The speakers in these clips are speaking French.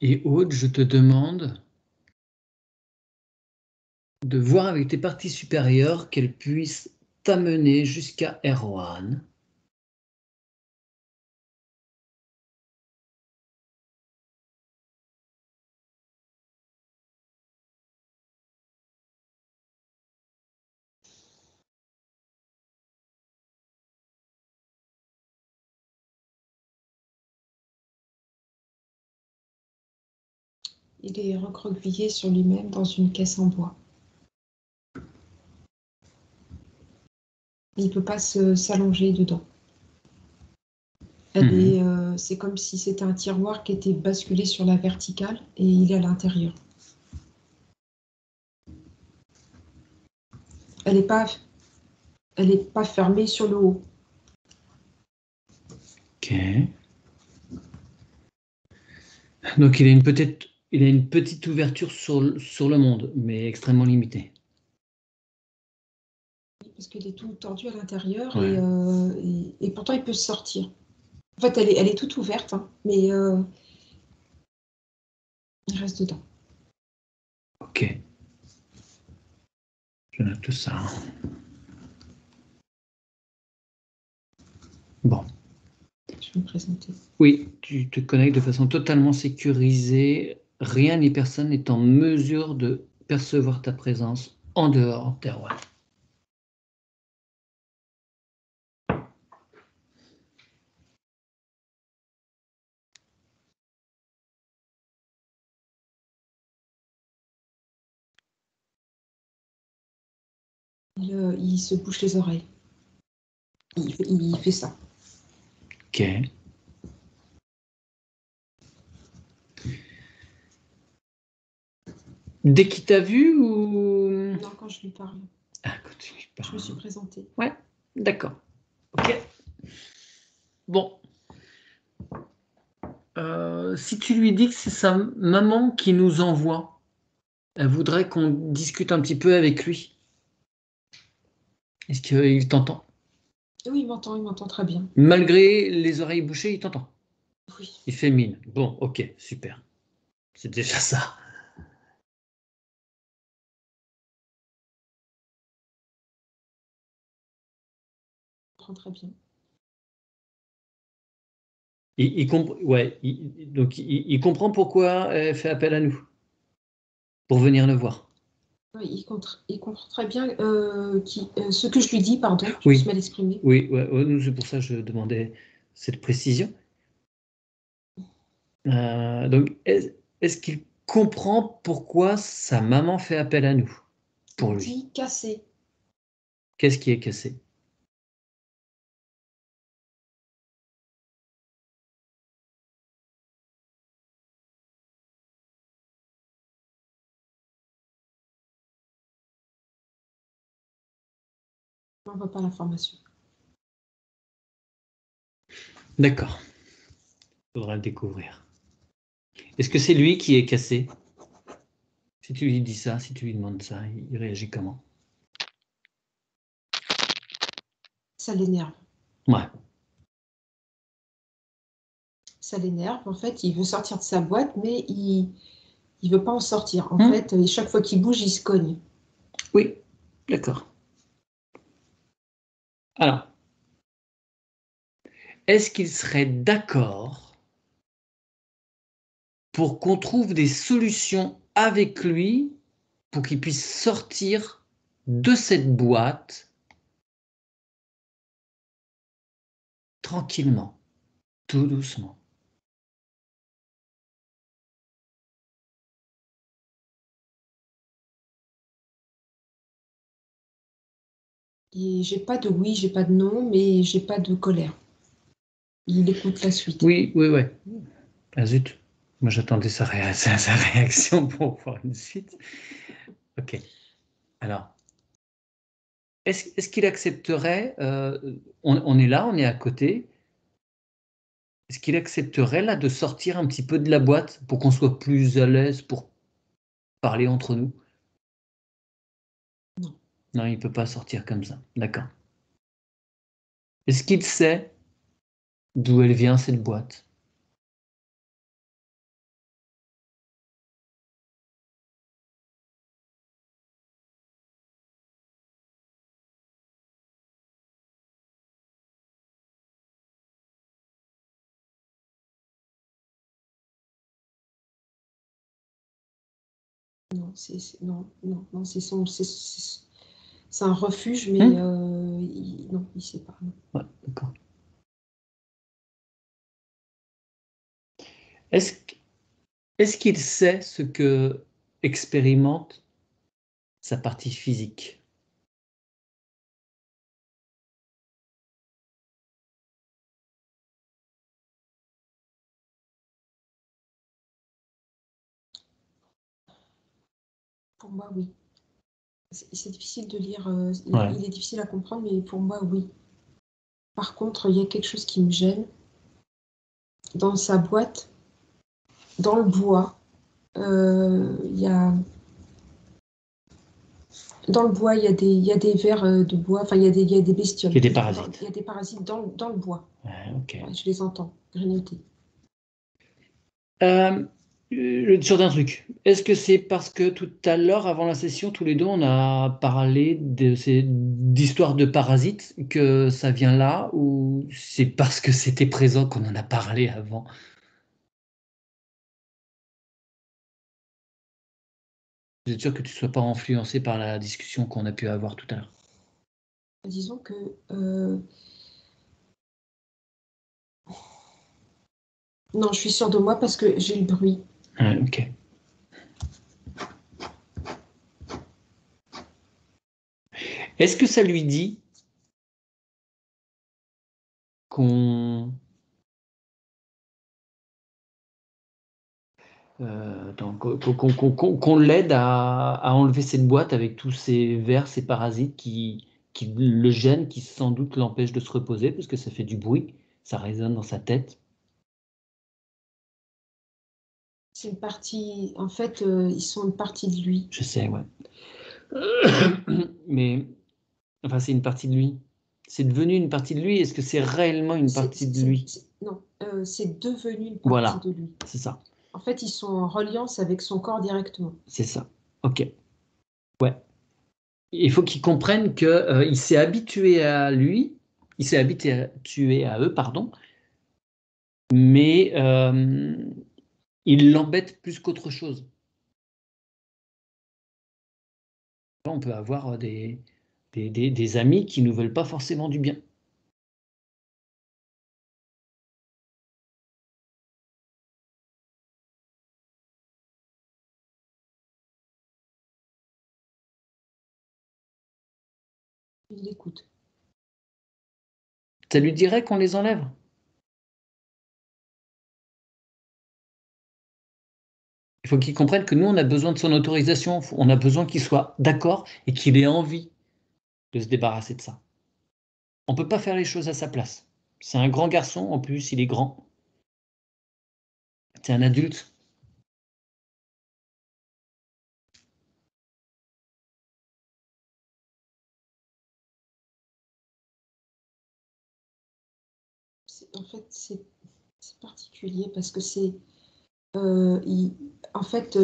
Et Aude, je te demande de voir avec tes parties supérieures qu'elles puissent t'amener jusqu'à Erwan. Il est recroquevillé sur lui-même dans une caisse en bois. Il ne peut pas s'allonger dedans. C'est comme si c'était un tiroir qui était basculé sur la verticale et il est à l'intérieur. Elle n'est pas fermée sur le haut. Ok. Donc il a une petite ouverture sur le monde, mais extrêmement limitée. Parce qu'elle est tout tordue à l'intérieur Ouais. et pourtant il peut sortir. En fait, elle est toute ouverte, hein, mais il reste dedans. Ok. Je note tout ça. Bon. Je vais me présenter. Oui, tu te connectes de façon totalement sécurisée. Rien ni personne n'est en mesure de percevoir ta présence en dehors d'Erwan. Il se bouche les oreilles. Il fait ça. Ok. Dès qu'il t'a vu ou... Non, quand je lui parle. Ah, quand tu lui parles. Je me suis présentée. Ouais, d'accord. Ok. Bon. Si tu lui dis que c'est sa maman qui nous envoie, elle voudrait qu'on discute un petit peu avec lui. Est-ce qu'il t'entend? Oui, il m'entend très bien. Malgré les oreilles bouchées, il t'entend. Oui. Il fait mine. Bon, ok, super. C'est déjà ça. Il comprend très bien. Donc il comprend pourquoi elle fait appel à nous pour venir le voir. Oui, il comprend très bien ce que je lui dis, pardon, je me Oui. suis mal exprimée. Oui, c'est pour ça que je demandais cette précision. Donc, est-ce qu'il comprend pourquoi sa maman fait appel à nous pour Il lui? dit cassé. Qu'est-ce qui est cassé? On ne voit pas l'information. D'accord. Il faudra le découvrir. Est-ce que c'est lui qui est cassé? Si tu lui dis ça, si tu lui demandes ça, il réagit comment? Ça l'énerve. Ouais. Ça l'énerve. En fait, il veut sortir de sa boîte, mais il ne veut pas en sortir. En fait, chaque fois qu'il bouge, il se cogne. Oui, d'accord. Alors, est-ce qu'il serait d'accord pour qu'on trouve des solutions avec lui pour qu'il puisse sortir de cette boîte tranquillement, tout doucement? Et j'ai pas de oui, j'ai pas de non, mais j'ai pas de colère. Il écoute la suite. Oui. Ah zut, moi j'attendais sa réaction pour voir une suite. Ok. Alors, est-ce qu'il accepterait, on est là, on est à côté, est-ce qu'il accepterait là de sortir un petit peu de la boîte pour qu'on soit plus à l'aise pour parler entre nous? Non. Non, il ne peut pas sortir comme ça. D'accord. Est-ce qu'il sait d'où elle vient cette boîte? non, non, c'est un refuge, mais non, il ne sait pas. Non. Ouais, d'accord. Est-ce qu'il sait ce que expérimente sa partie physique? Pour moi, oui. C'est difficile de lire, Ouais. il est difficile à comprendre, mais pour moi, oui. Par contre, il y a quelque chose qui me gêne. Dans sa boîte, dans le bois, il y a... Dans le bois, il y a des vers de bois, enfin, il y a des bestioles. Il y a des parasites. Il y a des parasites dans le bois. Ouais, ok. Ouais, je les entends grignoter. Sur d'un truc. Est-ce que c'est parce que tout à l'heure, avant la session, tous les deux, on a parlé d'histoires de parasites, que ça vient là, ou c'est parce que c'était présent qu'on en a parlé avant? Vous êtes sûr que tu ne sois pas influencé par la discussion qu'on a pu avoir tout à l'heure? Disons que non, je suis sûre de moi parce que j'ai le bruit. Ouais, ok. Est-ce que ça lui dit qu'on qu'on l'aide à enlever cette boîte avec tous ces vers, ces parasites qui le gênent, qui sans doute l'empêchent de se reposer parce que ça fait du bruit, ça résonne dans sa tête? C'est une partie, en fait, ils sont une partie de lui. Je sais, ouais. Mais, enfin, c'est une partie de lui. C'est devenu une partie de lui. Est-ce que c'est réellement une partie de lui? Non, c'est devenu une partie Voilà, de lui. c'est ça. En fait, ils sont en reliance avec son corps directement. C'est ça. Ok. Ouais. Il faut qu'ils comprennent que il s'est habitué à lui, il s'est habitué à eux, pardon, mais il l'embête plus qu'autre chose. On peut avoir des amis qui ne veulent pas forcément du bien. Il l'écoute. Ça lui dirait qu'on les enlève? Il faut qu'il comprenne que nous, on a besoin de son autorisation, on a besoin qu'il soit d'accord et qu'il ait envie de se débarrasser de ça. On ne peut pas faire les choses à sa place. C'est un grand garçon, en plus, il est grand. C'est un adulte. En fait, c'est particulier parce que c'est... en fait,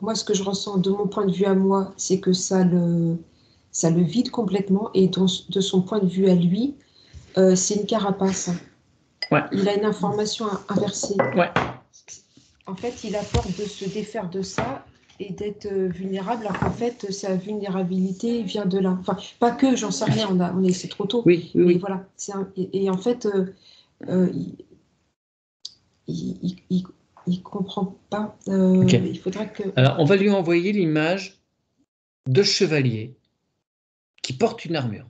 moi, ce que je ressens de mon point de vue à moi, c'est que ça le vide complètement. Et de son point de vue à lui, c'est une carapace. Ouais. Il a une information inversée. Ouais. En fait, il a peur de se défaire de ça et d'être vulnérable, alors qu'en fait, sa vulnérabilité vient de là. Enfin, pas que, j'en sais rien, c'est trop tôt. Oui, oui, mais oui. voilà. Et en fait, il comprend pas. Okay. Il faudrait que... Alors, on va lui envoyer l'image de chevalier qui porte une armure.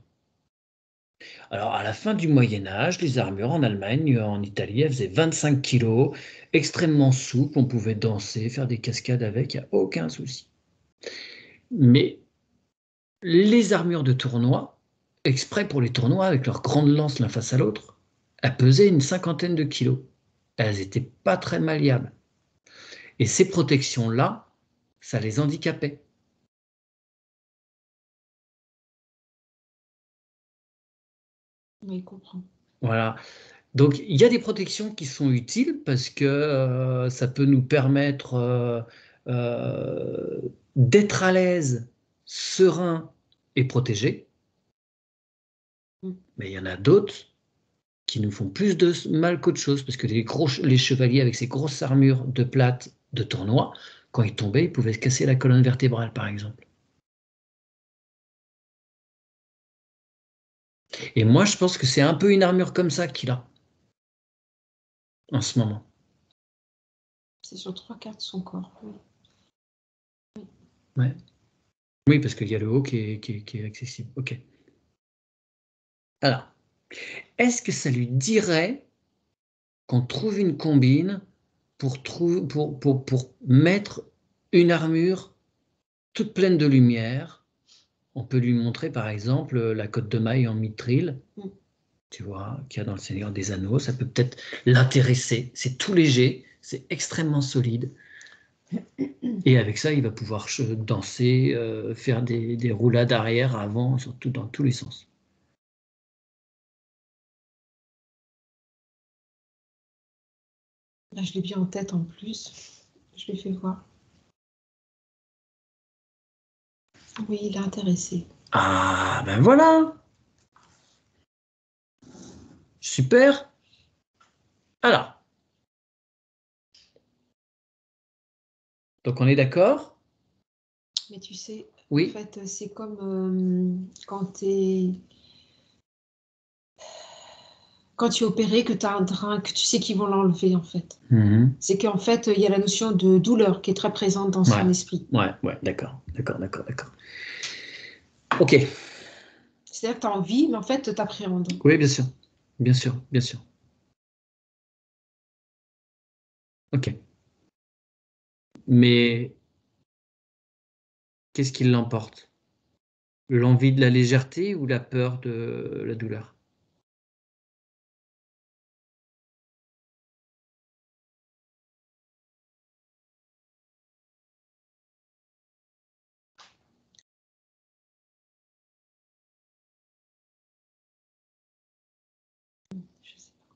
Alors, à la fin du Moyen-Âge, les armures en Allemagne, en Italie, elles faisaient 25 kilos, extrêmement souples, on pouvait danser, faire des cascades avec, il n'y a aucun souci. Mais les armures de tournoi, exprès pour les tournois, avec leurs grandes lances l'un face à l'autre, elles pesaient une 50aine de kilos. Elles n'étaient pas très malléables. Et ces protections-là, ça les handicapait. Mais il comprend. Voilà. Donc, il y a des protections qui sont utiles parce que ça peut nous permettre d'être à l'aise, serein et protégé. Mais il y en a d'autres qui nous font plus de mal qu'autre chose parce que les chevaliers avec ces grosses armures de plate de tournoi quand il tombait, il pouvait se casser la colonne vertébrale, par exemple. Et moi, je pense que c'est un peu une armure comme ça qu'il a en ce moment. C'est sur 3 quarts de son corps. Oui. Ouais. Oui, parce qu'il y a le haut qui est accessible. Ok. Alors, est-ce que ça lui dirait qu'on trouve une combine pour mettre une armure toute pleine de lumière? On peut lui montrer par exemple la cotte de maille en mithril, tu vois, qu'il y a dans le Seigneur des Anneaux. Ça peut peut-être l'intéresser. C'est tout léger, c'est extrêmement solide. Et avec ça, il va pouvoir danser, faire des roulades arrière, avant, surtout dans tous les sens. Là, je l'ai bien en tête en plus. Je l'ai fait voir. Oui, il est intéressé. Ah, ben voilà! Super! Alors, donc on est d'accord? Mais tu sais, Oui. en fait, c'est comme quand tu es opéré, que tu as un drain, que tu sais qu'ils vont l'enlever, en fait. Mhm. C'est qu'en fait, il y a la notion de douleur qui est très présente dans son esprit. Ouais, d'accord. Ok. C'est-à-dire que tu as envie, mais en fait, tu appréhendes. Oui, bien sûr. Ok. Mais qu'est-ce qui l'emporte? L'envie de la légèreté ou la peur de la douleur? Je sais pas.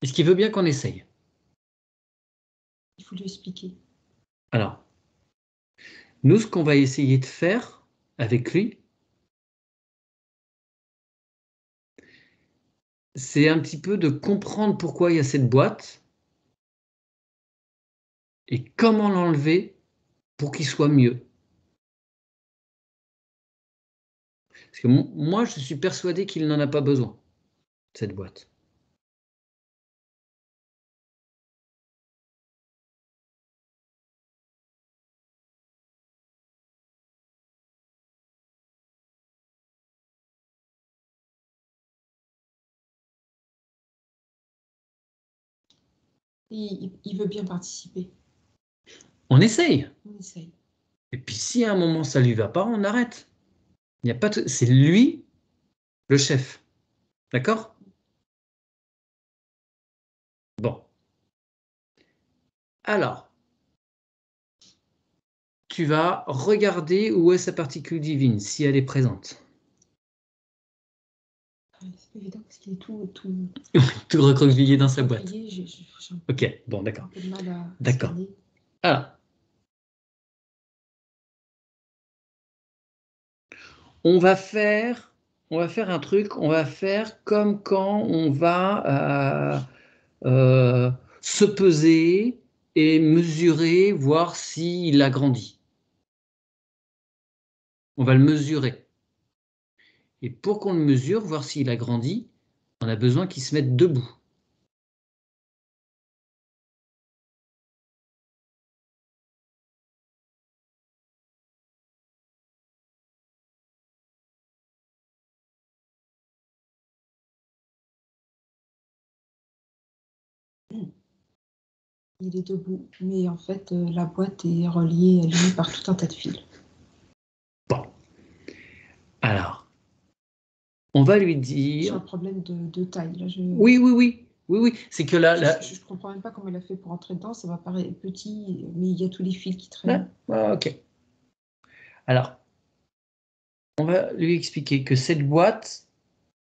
Est-ce qu'il veut bien qu'on essaye? Il faut lui expliquer. Alors, nous, ce qu'on va essayer de faire avec lui, c'est un petit peu de comprendre pourquoi il y a cette boîte et comment l'enlever pour qu'il soit mieux. Parce que moi, je suis persuadé qu'il n'en a pas besoin, cette boîte. Il veut bien participer. On essaye. On essaye. Et puis si à un moment ça lui va pas, on arrête. Il n'y a pas c'est lui le chef. D'accord? Bon. Alors, tu vas regarder où est sa particule divine, si elle est présente. C'est pas évident parce qu'il est tout Tout recroquevillé dans sa boîte. recroquevillé, j'ai Ok, bon, d'accord. un peu de mal à D'accord. scanner. Alors, on va faire un truc, on va faire comme quand on va se peser et mesurer, voir s'il a grandi. On va le mesurer. Et pour qu'on le mesure, voir s'il a grandi, on a besoin qu'il se mette debout. Il est debout, mais en fait, la boîte est reliée à lui par tout un tas de fils. Bon. Alors, on va lui J'ai un dire... problème de taille. Là, Oui. C'est que là... Je ne comprends même pas comment elle a fait pour entrer dedans. Ça va paraître petit, mais il y a tous les fils qui traînent. Ok. Alors, on va lui expliquer que cette boîte,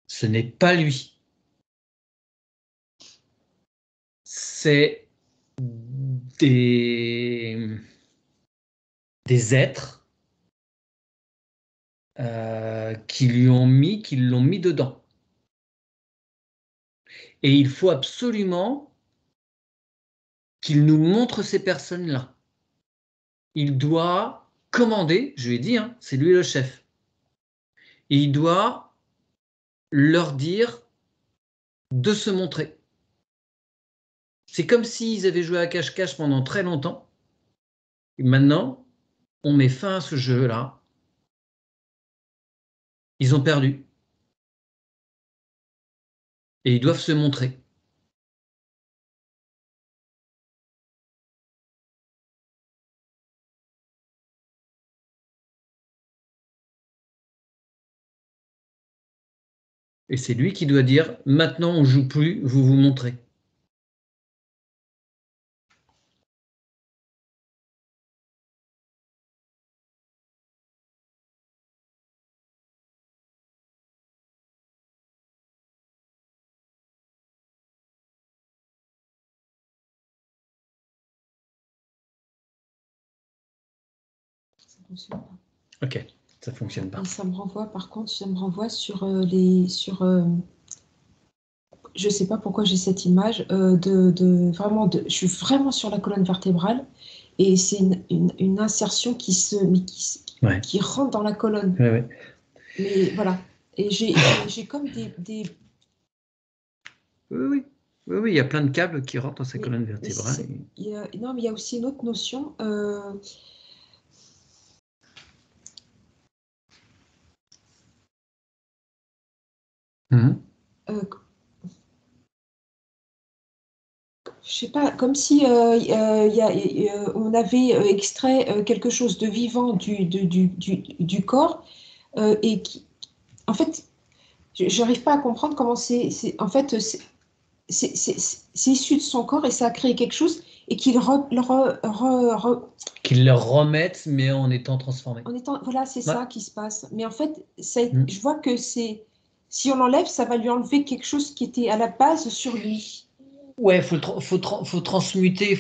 ce n'est pas lui. C'est des êtres qui l'ont mis dedans. Et il faut absolument qu'il nous montre ces personnes-là. Il doit commander, je lui ai dit, hein, c'est lui le chef. Et il doit leur dire de se montrer. C'est comme s'ils avaient joué à cache-cache pendant très longtemps. Et maintenant, on met fin à ce jeu-là. Ils ont perdu. Et ils doivent se montrer. Et c'est lui qui doit dire, maintenant on joue plus, vous vous montrez. Ça fonctionne pas. Ok, ça fonctionne pas. Et ça me renvoie, par contre, ça me renvoie sur je sais pas pourquoi j'ai cette image je suis vraiment sur la colonne vertébrale et c'est une insertion Ouais. qui rentre dans la colonne. Ouais, ouais. Mais voilà. Et j'ai comme Oui, oui, il y a plein de câbles qui rentrent dans sa mais- colonne mais vertébrale. non, mais il y a aussi une autre notion. Mhm. Je sais pas, comme si on avait extrait quelque chose de vivant du corps et qui, en fait, j'arrive pas à comprendre comment en fait, c'est issu de son corps et ça a créé quelque chose et qu'il Qu'ils leur remettent, mais en étant transformés. en étant, voilà, c'est Ouais. ça qui se passe. Mais en fait, Mhm. je vois que si on l'enlève, ça va lui enlever quelque chose qui était à la base sur lui. Ouais, faut transmuter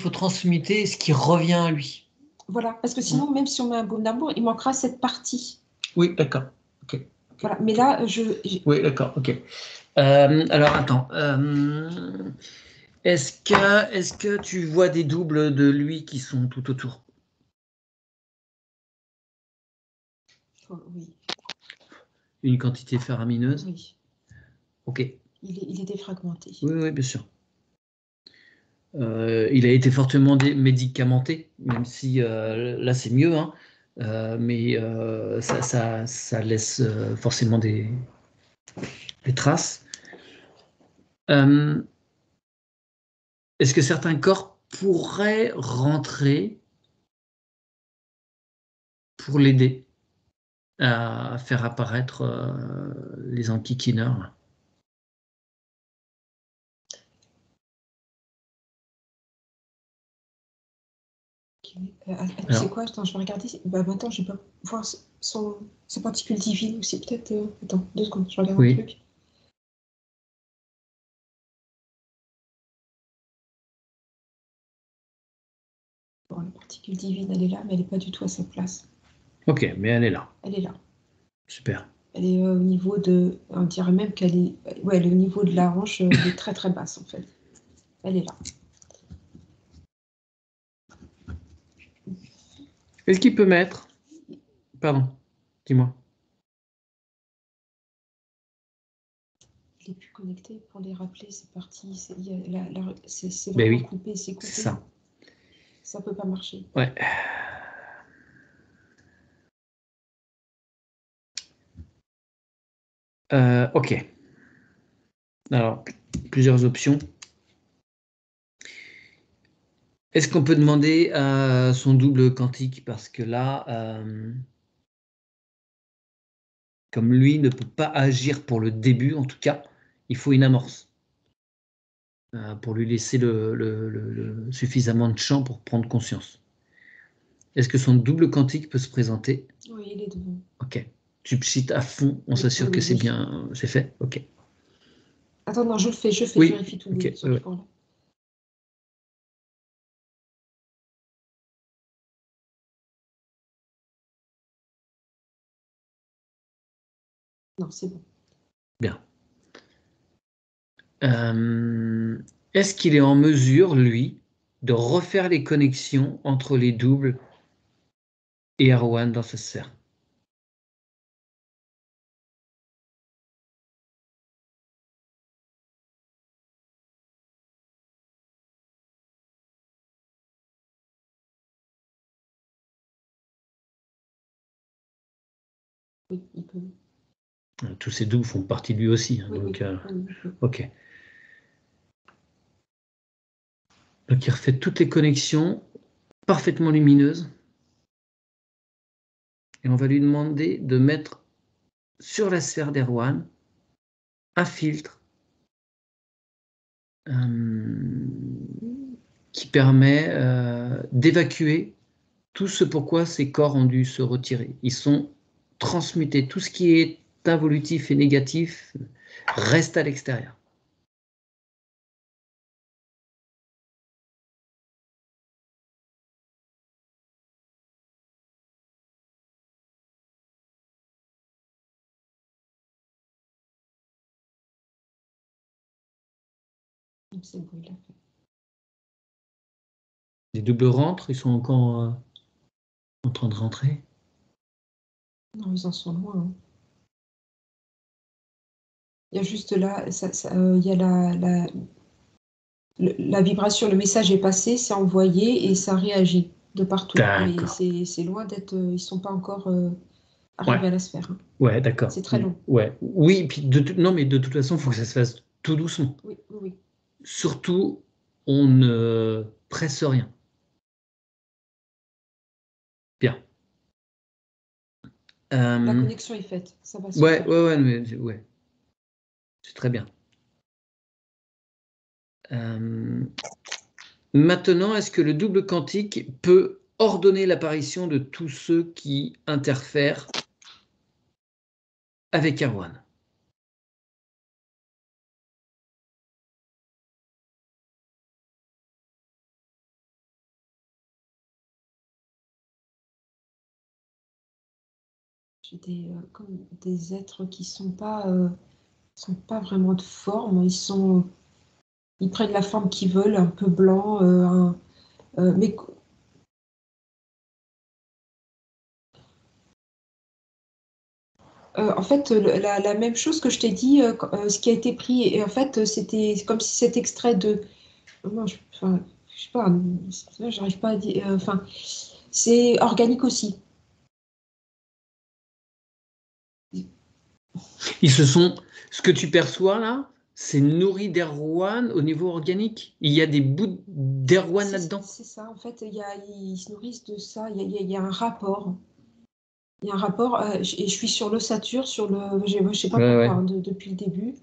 ce qui revient à lui. Voilà, parce que sinon, même si on met un baume d'amour, il manquera cette partie. Oui, d'accord. Ok. Voilà, mais là, Oui, d'accord. Ok. Alors attends. Est-ce que tu vois des doubles de lui qui sont tout autour? oui, Une quantité faramineuse? oui, Ok. il est défragmenté. Oui, oui, bien sûr. Il a été fortement médicamenté, même si là c'est mieux, hein. Mais ça laisse forcément des traces. Est-ce que certains corps pourraient rentrer pour l'aider à faire apparaître les enquiquineurs là? Tu sais quoi? Attends, je vais regarder. Bah, maintenant, je vais pas voir sa particule divine aussi. Peut-être. Attends, 2 secondes, je regarde un Oui. truc. Bon, la particule divine, elle est là, mais elle n'est pas du tout à sa place. Ok, mais elle est là. Elle est là. Super. Elle est au niveau de. On dirait même qu'elle est. Ouais, elle est au niveau de la hanche, elle est très très basse en fait. Elle est là. Est-ce qu'il peut mettre... Pardon, dis-moi. Je l'ai plus connecté pour les rappeler, c'est parti. C'est Ben vraiment oui, coupé, c'est c'est coupé. ça. Ça peut pas marcher. Ouais. Ok. Alors, plusieurs options. Est-ce qu'on peut demander à son double quantique? Parce que là, comme lui ne peut pas agir pour le début, en tout cas, il faut une amorce pour lui laisser suffisamment de champ pour prendre conscience. Est-ce que son double quantique peut se présenter? Oui, il est devant. Ok. Tu cheats à fond, on Oui, s'assure que oui, c'est oui. bien, c'est fait. Ok. Attends, non, je le fais, je Oui. vérifie tout Ok. ce point-là. Non, c'est bon. Bien. Est-ce qu'il est en mesure, lui, de refaire les connexions entre les doubles et Erwan dans sa sphère? Oui, il peut. Tous ces doubles font partie de lui aussi. Hein, Oui, donc, oui. ok. Donc il refait toutes les connexions parfaitement lumineuses. Et on va lui demander de mettre sur la sphère d'Erwan un filtre qui permet d'évacuer tout ce pourquoi ces corps ont dû se retirer. Ils sont transmutés. Tout ce qui est involutif et négatif reste à l'extérieur. C'est bon, il l'a fait. Les doubles rentrent, ils sont encore en train de rentrer. Non, ils en sont loin. Hein. Il y a juste là, il y a la vibration, le message est passé, c'est envoyé et ça réagit de partout. Mais c'est loin d'être, ils ne sont pas encore arrivés à la sphère. Hein. Ouais, d'accord. C'est très long. Ouais. Oui, puis non, mais de toute façon, il faut que ça se fasse tout doucement. Oui. Surtout, on ne presse rien. Bien. La connexion est faite, ça va se faire. Ouais. C'est très bien. Maintenant, est-ce que le double quantique peut ordonner l'apparition de tous ceux qui interfèrent avec Erwan? J'ai comme des êtres qui sont pas vraiment de forme. Ils prennent la forme qu'ils veulent, un peu blanc, mais en fait, la même chose que je t'ai dit, ce qui a été pris, et en fait, c'était comme si cet extrait de. Non, je sais pas, j'arrive pas à dire. Enfin, c'est organique aussi. Ils se sont. Ce que tu perçois là, c'est nourri d'Erwan au niveau organique. Il y a des bouts d'Erwan là-dedans. C'est ça, en fait, ils se nourrissent de ça. Il y a un rapport. Il y a un rapport, et je suis sur l'ossature, je sais pas pourquoi, hein, depuis le début.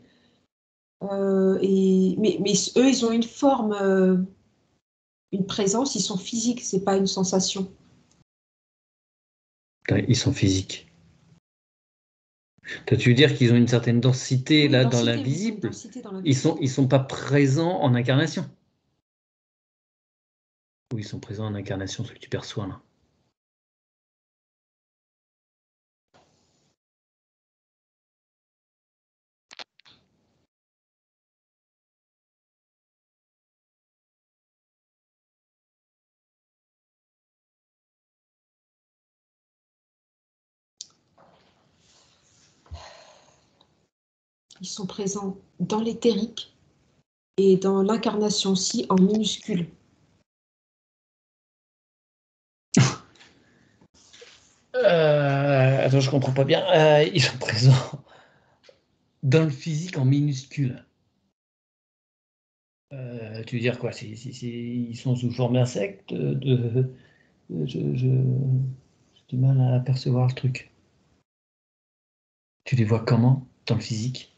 Mais eux, ils ont une forme, une présence, ils sont physiques, c'est pas une sensation. Ils sont physiques. Tu veux dire qu'ils ont une certaine densité là dans l'invisible? Ils sont pas présents en incarnation. Ou ils sont présents en incarnation, ce que tu perçois là. Ils sont présents dans l'éthérique et dans l'incarnation aussi en minuscule. Attends, je comprends pas bien. Ils sont présents dans le physique en minuscule. Tu veux dire quoi? Ils sont sous forme d'insectes? J'ai du mal à percevoir le truc. Tu les vois comment dans le physique?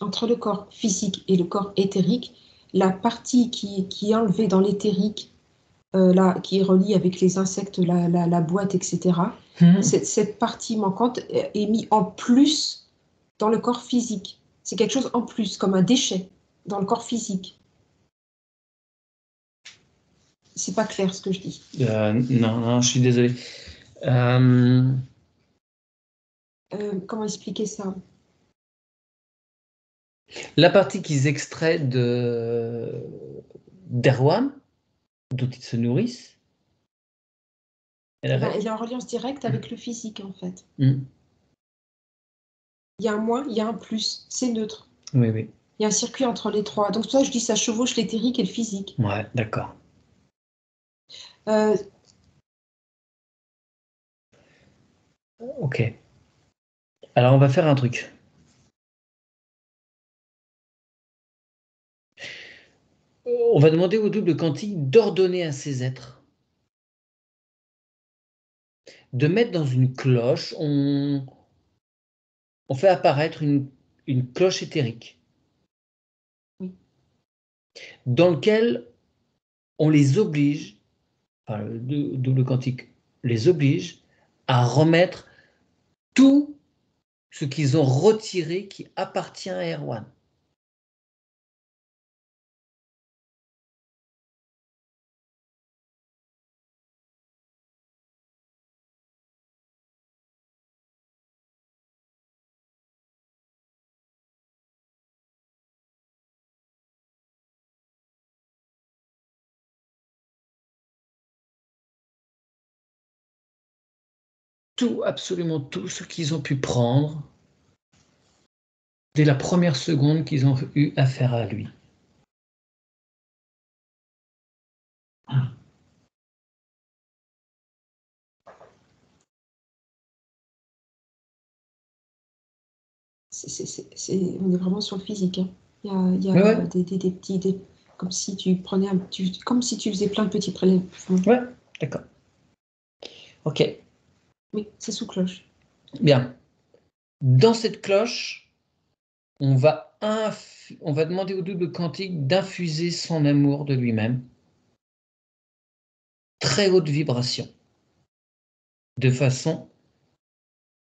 Entre le corps physique et le corps éthérique, la partie qui est enlevée dans l'éthérique, là, qui est reliée avec les insectes, la boîte, etc., cette partie manquante est mise en plus dans le corps physique. C'est quelque chose en plus, comme un déchet dans le corps physique. C'est pas clair ce que je dis. Non, je suis désolé. Comment expliquer ça? La partie qu'ils extraient d'Erwan, dont ils se nourrissent, Il est en reliance directe avec le physique, en fait. Mm. Il y a un moins, il y a un plus. C'est neutre. Oui, oui. Il y a un circuit entre les trois. Donc, c'est pour ça que je dis ça chevauche l'éthérique et le physique. Ouais, d'accord. Euh, Ok. Alors, on va faire un truc. On va demander au double quantique d'ordonner à ces êtres de mettre dans une cloche, on fait apparaître une cloche éthérique oui. dans lequel on les oblige, enfin, le double quantique les oblige à remettre tout ce qu'ils ont retiré qui appartient à Erwan. Tout, absolument tout ce qu'ils ont pu prendre dès la première seconde qu'ils ont eu affaire à lui. On est vraiment sur le physique. Hein. Il y a Ouais. des petits... comme si tu prenais comme si tu faisais plein de petits prélèvements. Ouais, d'accord. Ok, Oui, c'est sous cloche. bien. Dans cette cloche, on va demander au double quantique d'infuser son amour de lui-même, très haute vibration, de façon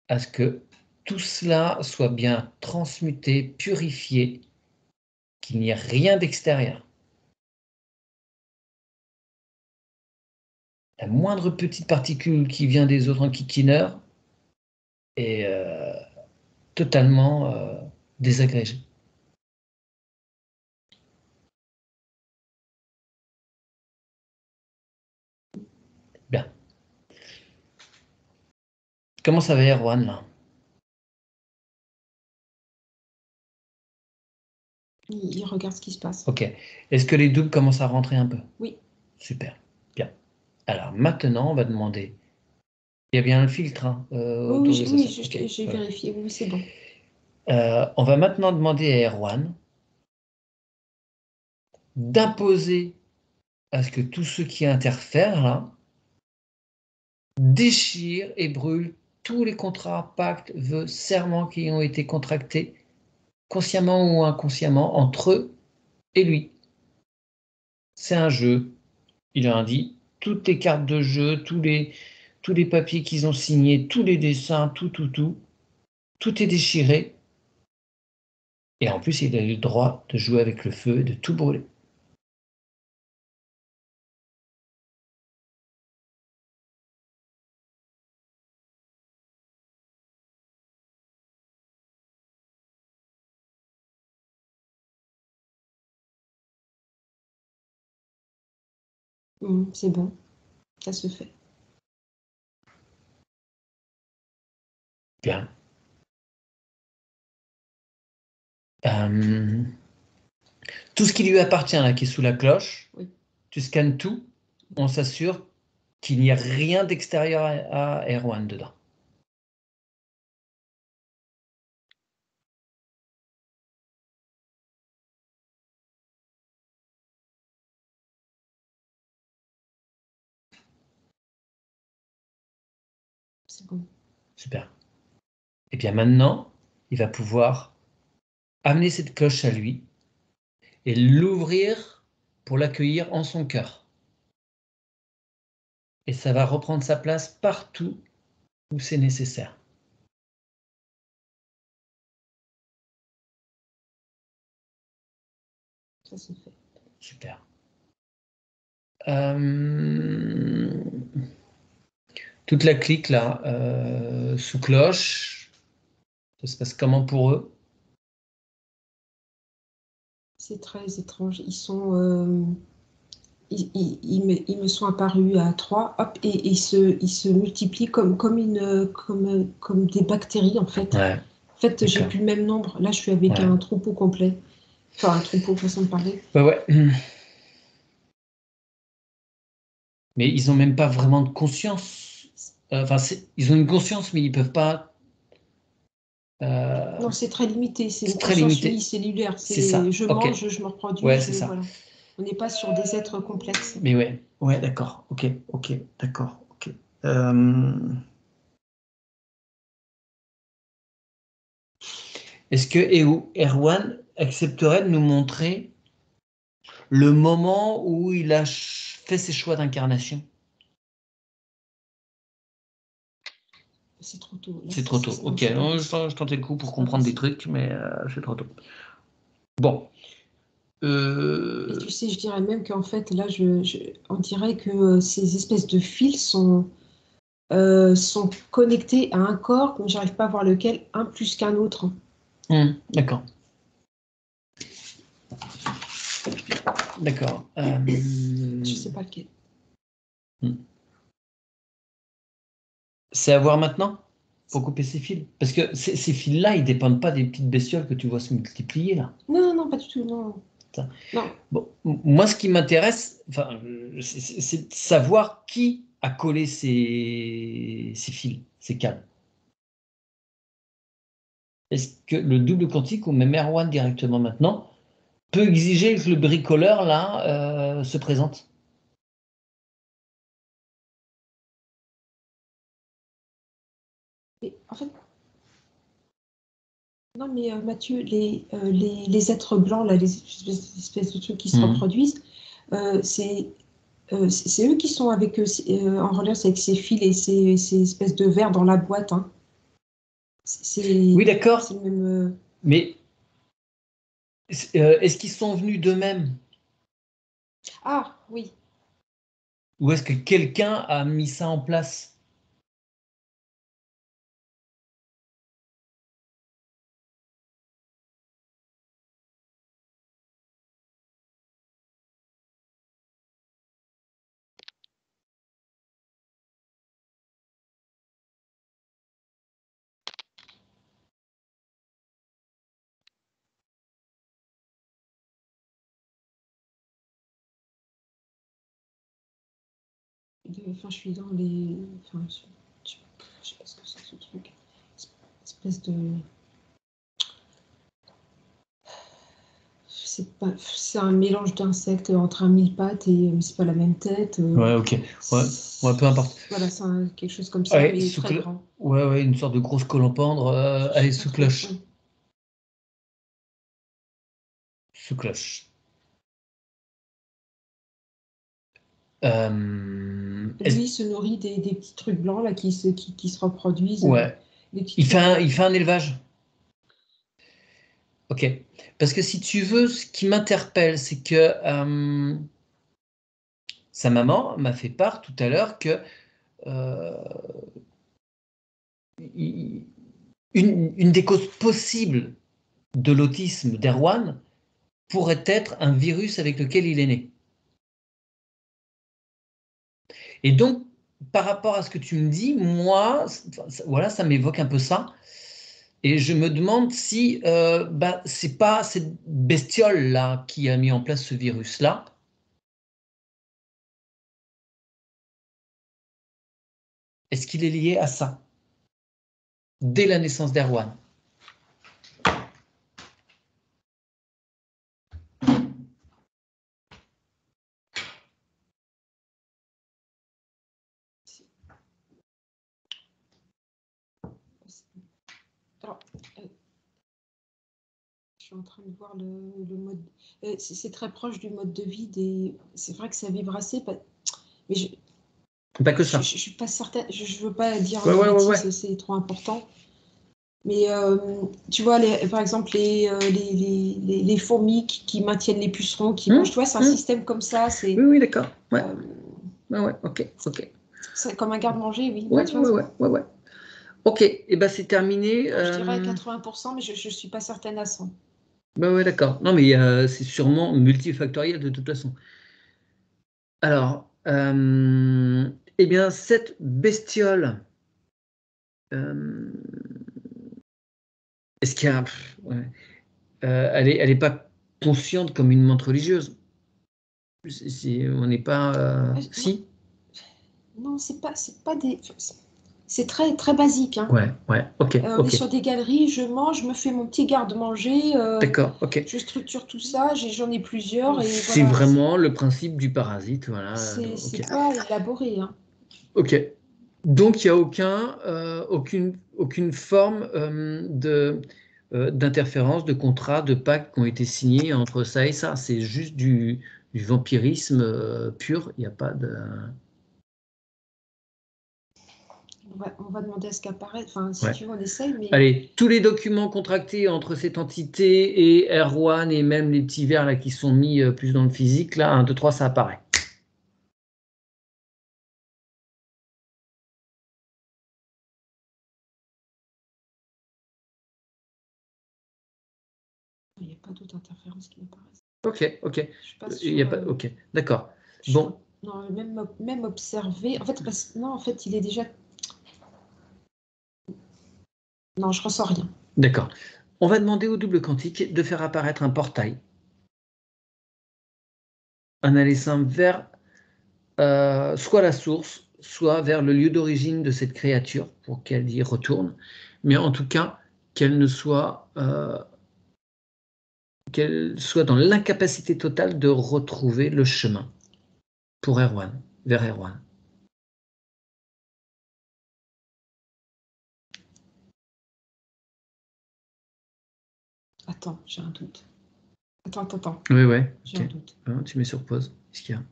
à ce que tout cela soit bien transmuté, purifié, qu'il n'y ait rien d'extérieur. La moindre petite particule qui vient des autres enquiquineurs est totalement désagrégée. Bien. Comment ça va, Erwan, là? Il regarde ce qui se passe. Ok. Est-ce que les doubles commencent à rentrer un peu? Oui. Super. Bien. Alors maintenant, on va demander. Il y a bien un filtre autour de ça. Oui, Okay. j'ai vérifié. Oui, c'est bon. On va maintenant demander à Erwan d'imposer à ce que tous ceux qui interfèrent là déchirent et brûlent tous les contrats, pactes, vœux, serments qui ont été contractés, consciemment ou inconsciemment, entre eux et lui. C'est un jeu. Il a dit toutes les cartes de jeu, tous les papiers qu'ils ont signés, tous les dessins, tout est déchiré. Et en plus, il a eu le droit de jouer avec le feu et de tout brûler. C'est bon. Ça se fait. Bien. Tout ce qui lui appartient, là, qui est sous la cloche, oui. Tu scannes tout, on s'assure qu'il n'y a rien d'extérieur à Erwan dedans. C'est bon. Super. Et bien maintenant, il va pouvoir amener cette cloche à lui et l'ouvrir pour l'accueillir en son cœur. Et ça va reprendre sa place partout où c'est nécessaire. Ça se fait. Super. Toute la clique là, sous cloche, ça se passe comment pour eux? C'est très étrange. Ils sont, ils me sont apparus à 3, hop, et ils se multiplient comme des bactéries, en fait. Ouais, En fait, j'ai d'accord. plus le même nombre. Là, je suis avec Ouais. un troupeau complet. Enfin, un troupeau, façon de parler. Ouais. Mais ils n'ont même pas vraiment de conscience. Enfin, ils ont une conscience, mais ils peuvent pas. Non, c'est très limité. C'est C'est une très conscience limité. unicellulaire. C'est C'est ça. je Ok. mange, je me reproduis, Ouais, c'est ça. voilà. On n'est pas sur des êtres complexes. Mais ouais. Ouais, d'accord. Ok, d'accord. Ok. Euh, Est-ce que Erwan accepterait de nous montrer le moment où il a fait ses choix d'incarnation? C'est trop tôt. Là, C'est trop tôt. non, Ok, c'est pas non, possible. je tentais le coup pour C'est pas comprendre des possible. trucs, mais c'est trop tôt. Bon. Et tu sais, je dirais même qu'en fait, là, on dirait que ces espèces de fils sont connectés à un corps, mais j'arrive pas à voir lequel, un plus qu'un autre. D'accord. D'accord. Je sais pas lequel. C'est à voir maintenant pour couper ces fils. Parce que ces fils-là, ils dépendent pas des petites bestioles que tu vois se multiplier là. Non, non, pas du tout, non. Ça. Non. Bon, moi, ce qui m'intéresse, enfin, c'est de savoir qui a collé ces fils, ces câbles. Est-ce que le double quantique ou même Erwan directement maintenant peut exiger que le bricoleur là se présente? Mais, en fait, non, mais Mathieu, les êtres blancs, là, les espèces de trucs qui se reproduisent, c'est eux qui sont avec en relation avec ces fils et ces espèces de verres dans la boîte. Hein. Oui, d'accord. C'est le même. Mais est-ce qu'ils sont venus d'eux-mêmes? Ah, oui. Ou est-ce que quelqu'un a mis ça en place? Enfin, je suis dans les. Enfin, je sais pas ce que c'est ce truc. Espèce de. Je sais pas. C'est un mélange d'insectes entre un mille-pattes et c'est pas la même tête. Ouais, ok. Ouais, peu importe. Voilà, c'est quelque chose comme ça, Ouais, mais très grand. ouais, une sorte de grosse colopendre. Je Allez, sais pas sous trop. cloche. Sous cloche. Lui, il se nourrit des petits trucs blancs là, qui se reproduisent. Ouais. Des petits Il fait trucs. il fait un élevage. Ok. Parce que si tu veux, ce qui m'interpelle, c'est que sa maman m'a fait part tout à l'heure que euh, une des causes possibles de l'autisme d'Erwan pourrait être un virus avec lequel il est né. Et donc, par rapport à ce que tu me dis, moi, voilà, ça m'évoque un peu ça. Et je me demande si c'est pas cette bestiole-là qui a mis en place ce virus-là. Est-ce qu'il est lié à ça, dès la naissance d'Erwan? Alors, je suis en train de voir le mode. C'est très proche du mode de vie des. C'est vrai que ça vibre assez, mais Pas que ça. je suis pas certaine. Je veux pas dire Ouais, de ouais, ouais, bêtises, ouais. c'est trop important. Mais tu vois, par exemple, les fourmis qui maintiennent les pucerons, qui mangent, tu vois, c'est un système comme ça. Oui, oui, d'accord. Ouais, Euh, ouais, ouais, ok, ok. C'est comme un garde-manger, oui. Ouais, Non, tu as raison. ouais. Ok, et ben c'est terminé. Je dirais 80%, mais je ne suis pas certaine à 100. Bah ouais, d'accord. Non, mais c'est sûrement multifactoriel de toute façon. Alors, eh bien, cette bestiole, euh, est-ce qu'il y a, ouais. Elle est pas consciente comme une menthe religieuse. On n'est pas, Non, si. non, c'est pas des. C'est très, très basique, hein. Ouais, ok, On est ok. sur des galeries, je mange, je me fais mon petit garde-manger, D'accord, ok. je structure tout ça, j'en ai plusieurs, et C'est voilà. vraiment le principe du parasite, voilà. Ok. C'est pas élaboré, hein. Ok. Donc, il n'y a aucune forme d'interférence, de contrat, de pacte qui ont été signés entre ça et ça. C'est juste du vampirisme pur. Il n'y a pas de. On va demander à ce qu'apparaît. Enfin, si Ouais. tu veux, on essaye, mais Allez, tous les documents contractés entre cette entité et Erwan et même les petits vers là qui sont mis plus dans le physique, là, 1, 2, 3, ça apparaît. il n'y a pas d'autres interférences qui m'apparaissent. Ok. Je suis pas Il y a sûre. pas. Ok, d'accord. Bon, Non, même observer. En fait, non, en fait, il est déjà. Non, je ressens rien. d'accord. On va demander au double quantique de faire apparaître un portail. Un aller simple vers soit la source, soit vers le lieu d'origine de cette créature pour qu'elle y retourne. Mais en tout cas, qu'elle soit dans l'incapacité totale de retrouver le chemin pour Erwan, vers Erwan. Attends, j'ai un doute. Attends. Oui, J'ai ok. un doute. Tu mets sur pause. Qu'est-ce qu'il y a?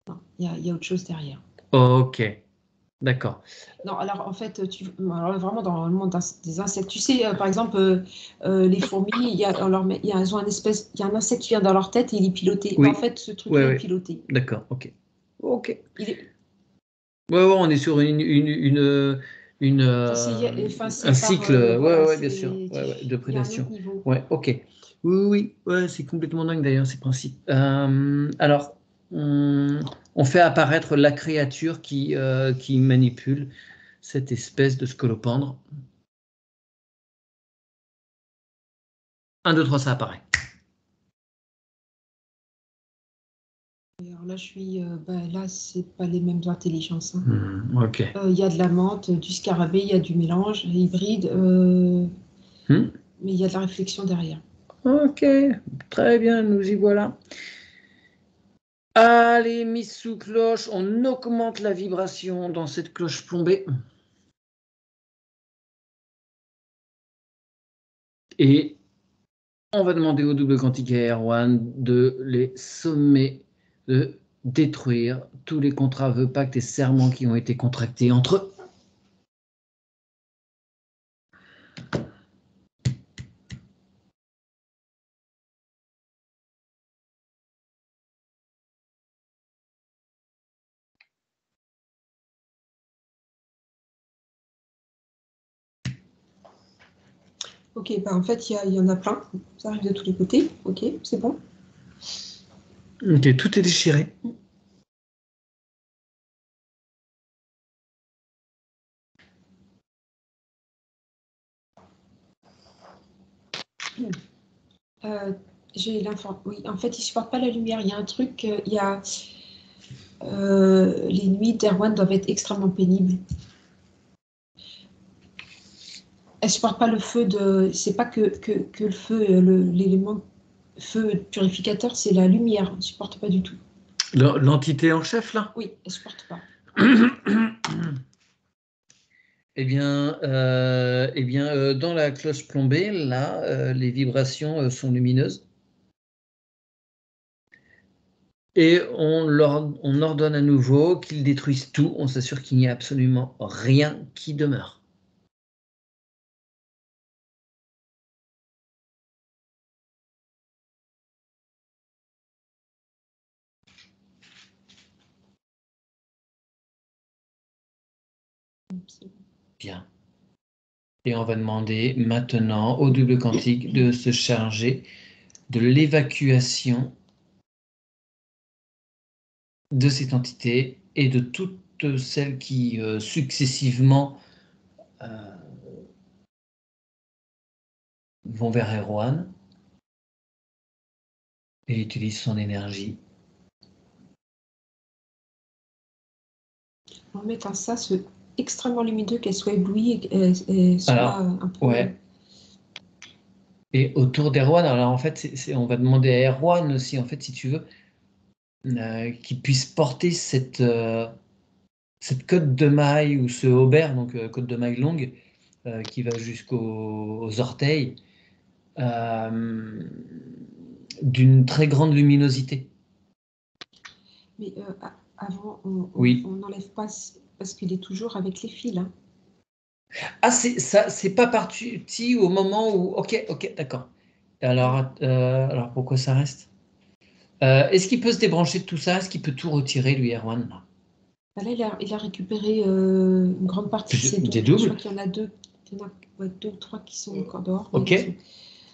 Non, il y a autre chose derrière. Ok, d'accord. Non, alors en fait, alors, vraiment dans le monde des insectes, tu sais, par exemple, les fourmis, elles ont il y a un insecte qui vient dans leur tête et il est piloté. Ben, en Oui, fait, ce truc-là est ouais, piloté. d'accord, ok. Ok. Il est, Ouais, on est sur enfin, un c'est par, cycle, voilà, ouais, bien sûr, ouais, de il y a un autre prédation. niveau. Ouais, ok. Oui, ouais, c'est complètement dingue d'ailleurs ces principes. Alors, on fait apparaître la créature qui manipule cette espèce de scolopendre. 1, 2, 3, ça apparaît. Alors là, là, c'est pas les mêmes intelligences, hein. Ok. Il y a de la menthe, du scarabée, il y a du mélange hybride, mais il y a de la réflexion derrière. Ok, très bien, nous y voilà. Allez, mise sous cloche, on augmente la vibration dans cette cloche plombée. Et on va demander au double quantique Air One de les sommer, de détruire tous les contrats, vœux, pactes et serments qui ont été contractés entre eux. Ok, bah en fait, il y en a plein. Ça arrive de tous les côtés. Ok, c'est bon. Ok, tout est déchiré. J'ai l'info. Oui, en fait, ils ne supportent pas la lumière. Il y a un truc, les nuits d'Erwan doivent être extrêmement pénibles. Elle ne supporte pas le feu de. C'est pas que le feu, l'élément feu purificateur, c'est la lumière. Elle ne supporte pas du tout. L'entité en chef, là? Oui, elle ne supporte pas. Dans la cloche plombée, là, les vibrations sont lumineuses. Et on ordonne à nouveau qu'ils détruisent tout. On s'assure qu'il n'y a absolument rien qui demeure. Bien. Et on va demander maintenant au double quantique de se charger de l'évacuation de cette entité et de toutes celles qui successivement vont vers Erwan et utilisent son énergie. On va mettre un sas extrêmement lumineux, qu'elle soit éblouie et soit Alors, un peu... ouais. Et autour d'Erwan, alors en fait, on va demander à Erwan aussi, en fait, si tu veux, qu'il puisse porter cette côte de maille ou ce haubert, donc côte de maille longue, qui va jusqu'aux orteils, d'une très grande luminosité. Mais avant, Oui. on n'enlève pas, parce qu'il est toujours avec les fils. Hein. Ah, c'est pas parti au moment où... Ok, d'accord. Alors pourquoi ça reste? Est-ce qu'il peut se débrancher de tout ça? Est-ce qu'il peut tout retirer, lui, Erwan? Là, il a récupéré une grande partie de ses Des doubles. Je doubles? crois qu'il y en a deux. Il y en a deux ou trois qui sont encore dehors. Ok.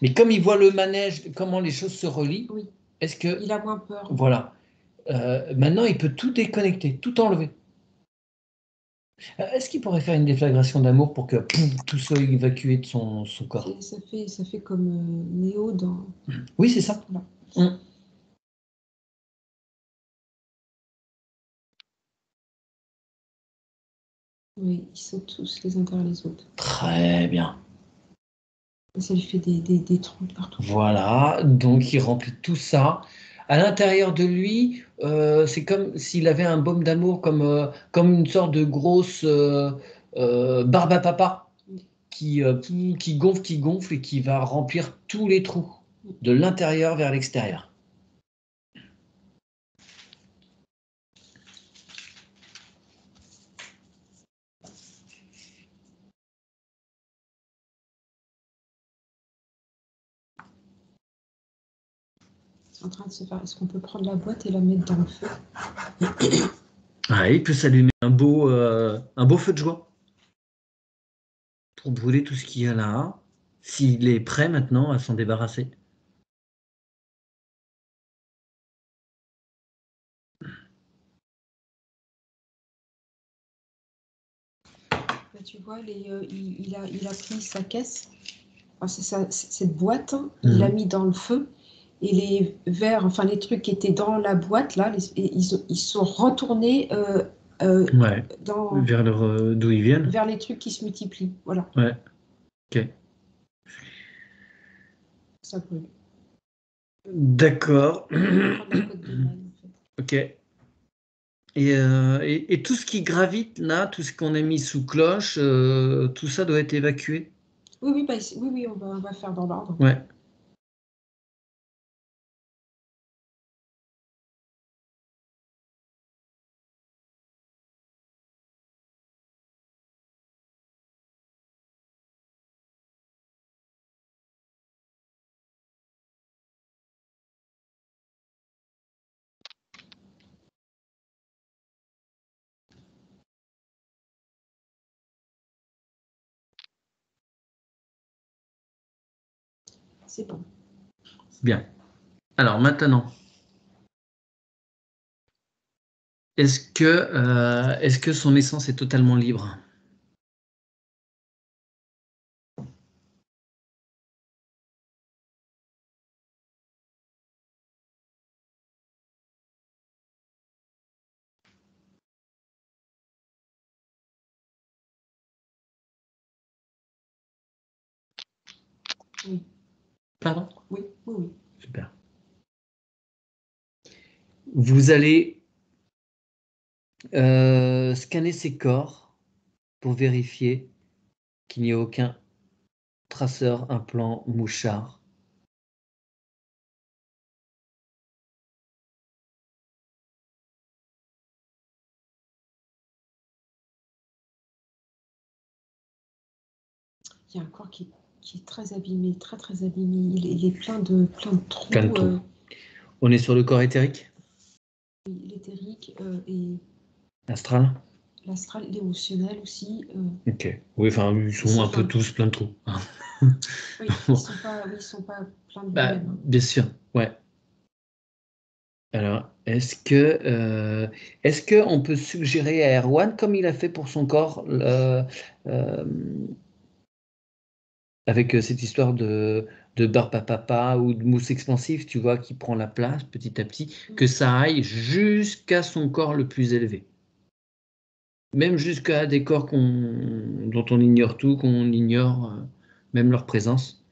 Mais comme il voit le manège, comment les choses se relient, oui. est-ce que... Il a moins peur. Voilà. Maintenant, il peut tout déconnecter, tout enlever. Est-ce qu'il pourrait faire une déflagration d'amour pour que tout soit évacué de son corps? Ça fait comme Néo dans... Oui, c'est ça. Voilà. Oui, ils sautent tous les uns derrière les autres. Très bien. Et ça lui fait des trous partout. Voilà, donc il remplit tout ça. À l'intérieur de lui, c'est comme s'il avait un baume d'amour, comme une sorte de grosse barbe à papa qui gonfle et qui va remplir tous les trous, de l'intérieur vers l'extérieur. C'est en train de se faire. Est-ce qu'on peut prendre la boîte et la mettre dans le feu? Ah, il peut s'allumer un beau feu de joie pour brûler tout ce qu'il y a là, s'il est prêt maintenant à s'en débarrasser. Là, tu vois, il a pris sa caisse, enfin, cette boîte, il l'a mis dans le feu. Et les verres, enfin les trucs qui étaient dans la boîte, là, ils sont retournés Ouais. Vers d'où ils viennent. Vers les trucs qui se multiplient. Voilà. Ouais. Ok. Ça brûle. D'accord. Prendre la côte de maille, en fait. Ok. Et tout ce qui gravite là, tout ce qu'on a mis sous cloche, tout ça doit être évacué? Oui, on va faire dans l'ordre. Ouais. C'est bon. Bien. Alors maintenant, est-ce que son essence est totalement libre? Oui. Pardon? Oui. Super. Vous allez scanner ses corps pour vérifier qu'il n'y a aucun traceur, implant, mouchard. Il y a un corps qui est très abîmé, très abîmé. Il est plein de trous. Plein de trous. On est sur le corps éthérique? L'éthérique et... Astral? l'astral, l'émotionnel aussi. Ok. Oui, enfin, ils sont un peu tous plein de trous. Oui, ils sont pas pleins de Bah, lui-même. bien sûr, ouais. Alors, est-ce que on peut suggérer à Erwan, comme il a fait pour son corps, euh, avec cette histoire de barbe à papa ou de mousse expansive, tu vois, qui prend la place petit à petit, que ça aille jusqu'à son corps le plus élevé. Même jusqu'à des corps dont on ignore tout, qu'on ignore même leur présence,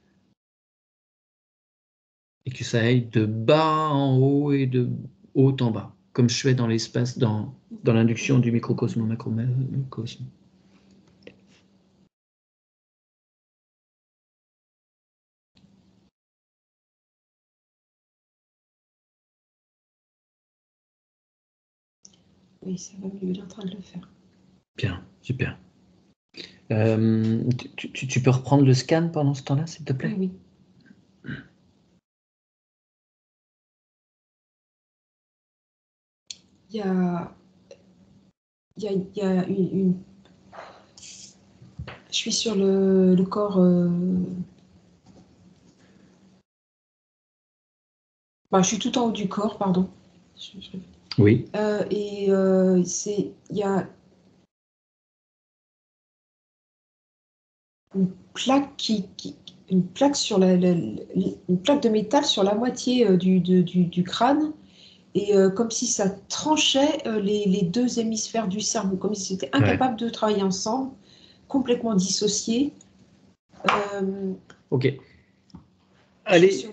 et que ça aille de bas en haut et de haut en bas, comme je fais dans l'espace, dans l'induction du microcosme au macrocosme. Oui, ça va mieux, il est en train de le faire. Bien, super. Tu peux reprendre le scan pendant ce temps-là, s'il te plaît? Oui, oui. Il y a, il y a je suis sur le corps. Je suis tout en haut du corps, pardon. Oui. Et il y a une plaque une plaque sur une plaque de métal sur la moitié du crâne, et comme si ça tranchait les deux hémisphères du cerveau, comme si c'était incapable de travailler ensemble, complètement dissocié. Ok. Allez.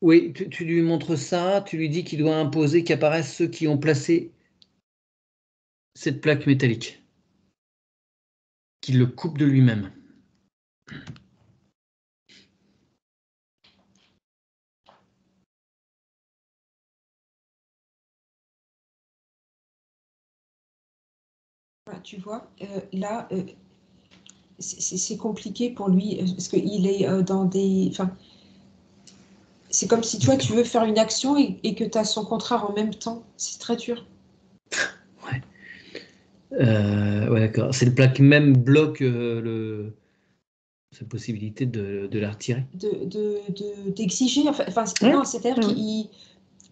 Oui, tu lui montres ça, tu lui dis qu'il doit imposer qu'apparaissent ceux qui ont placé cette plaque métallique, qu'il le coupe de lui-même. Tu vois, là, c'est compliqué pour lui, parce qu'il est dans des... Enfin, c'est comme si toi, tu veux faire une action et que tu as son contraire en même temps. C'est très dur. Ouais. Ouais, d'accord. Cette plaque même bloque sa possibilité de la retirer. D'exiger, enfin Ouais. non, c'est-à-dire Ouais. qu'il...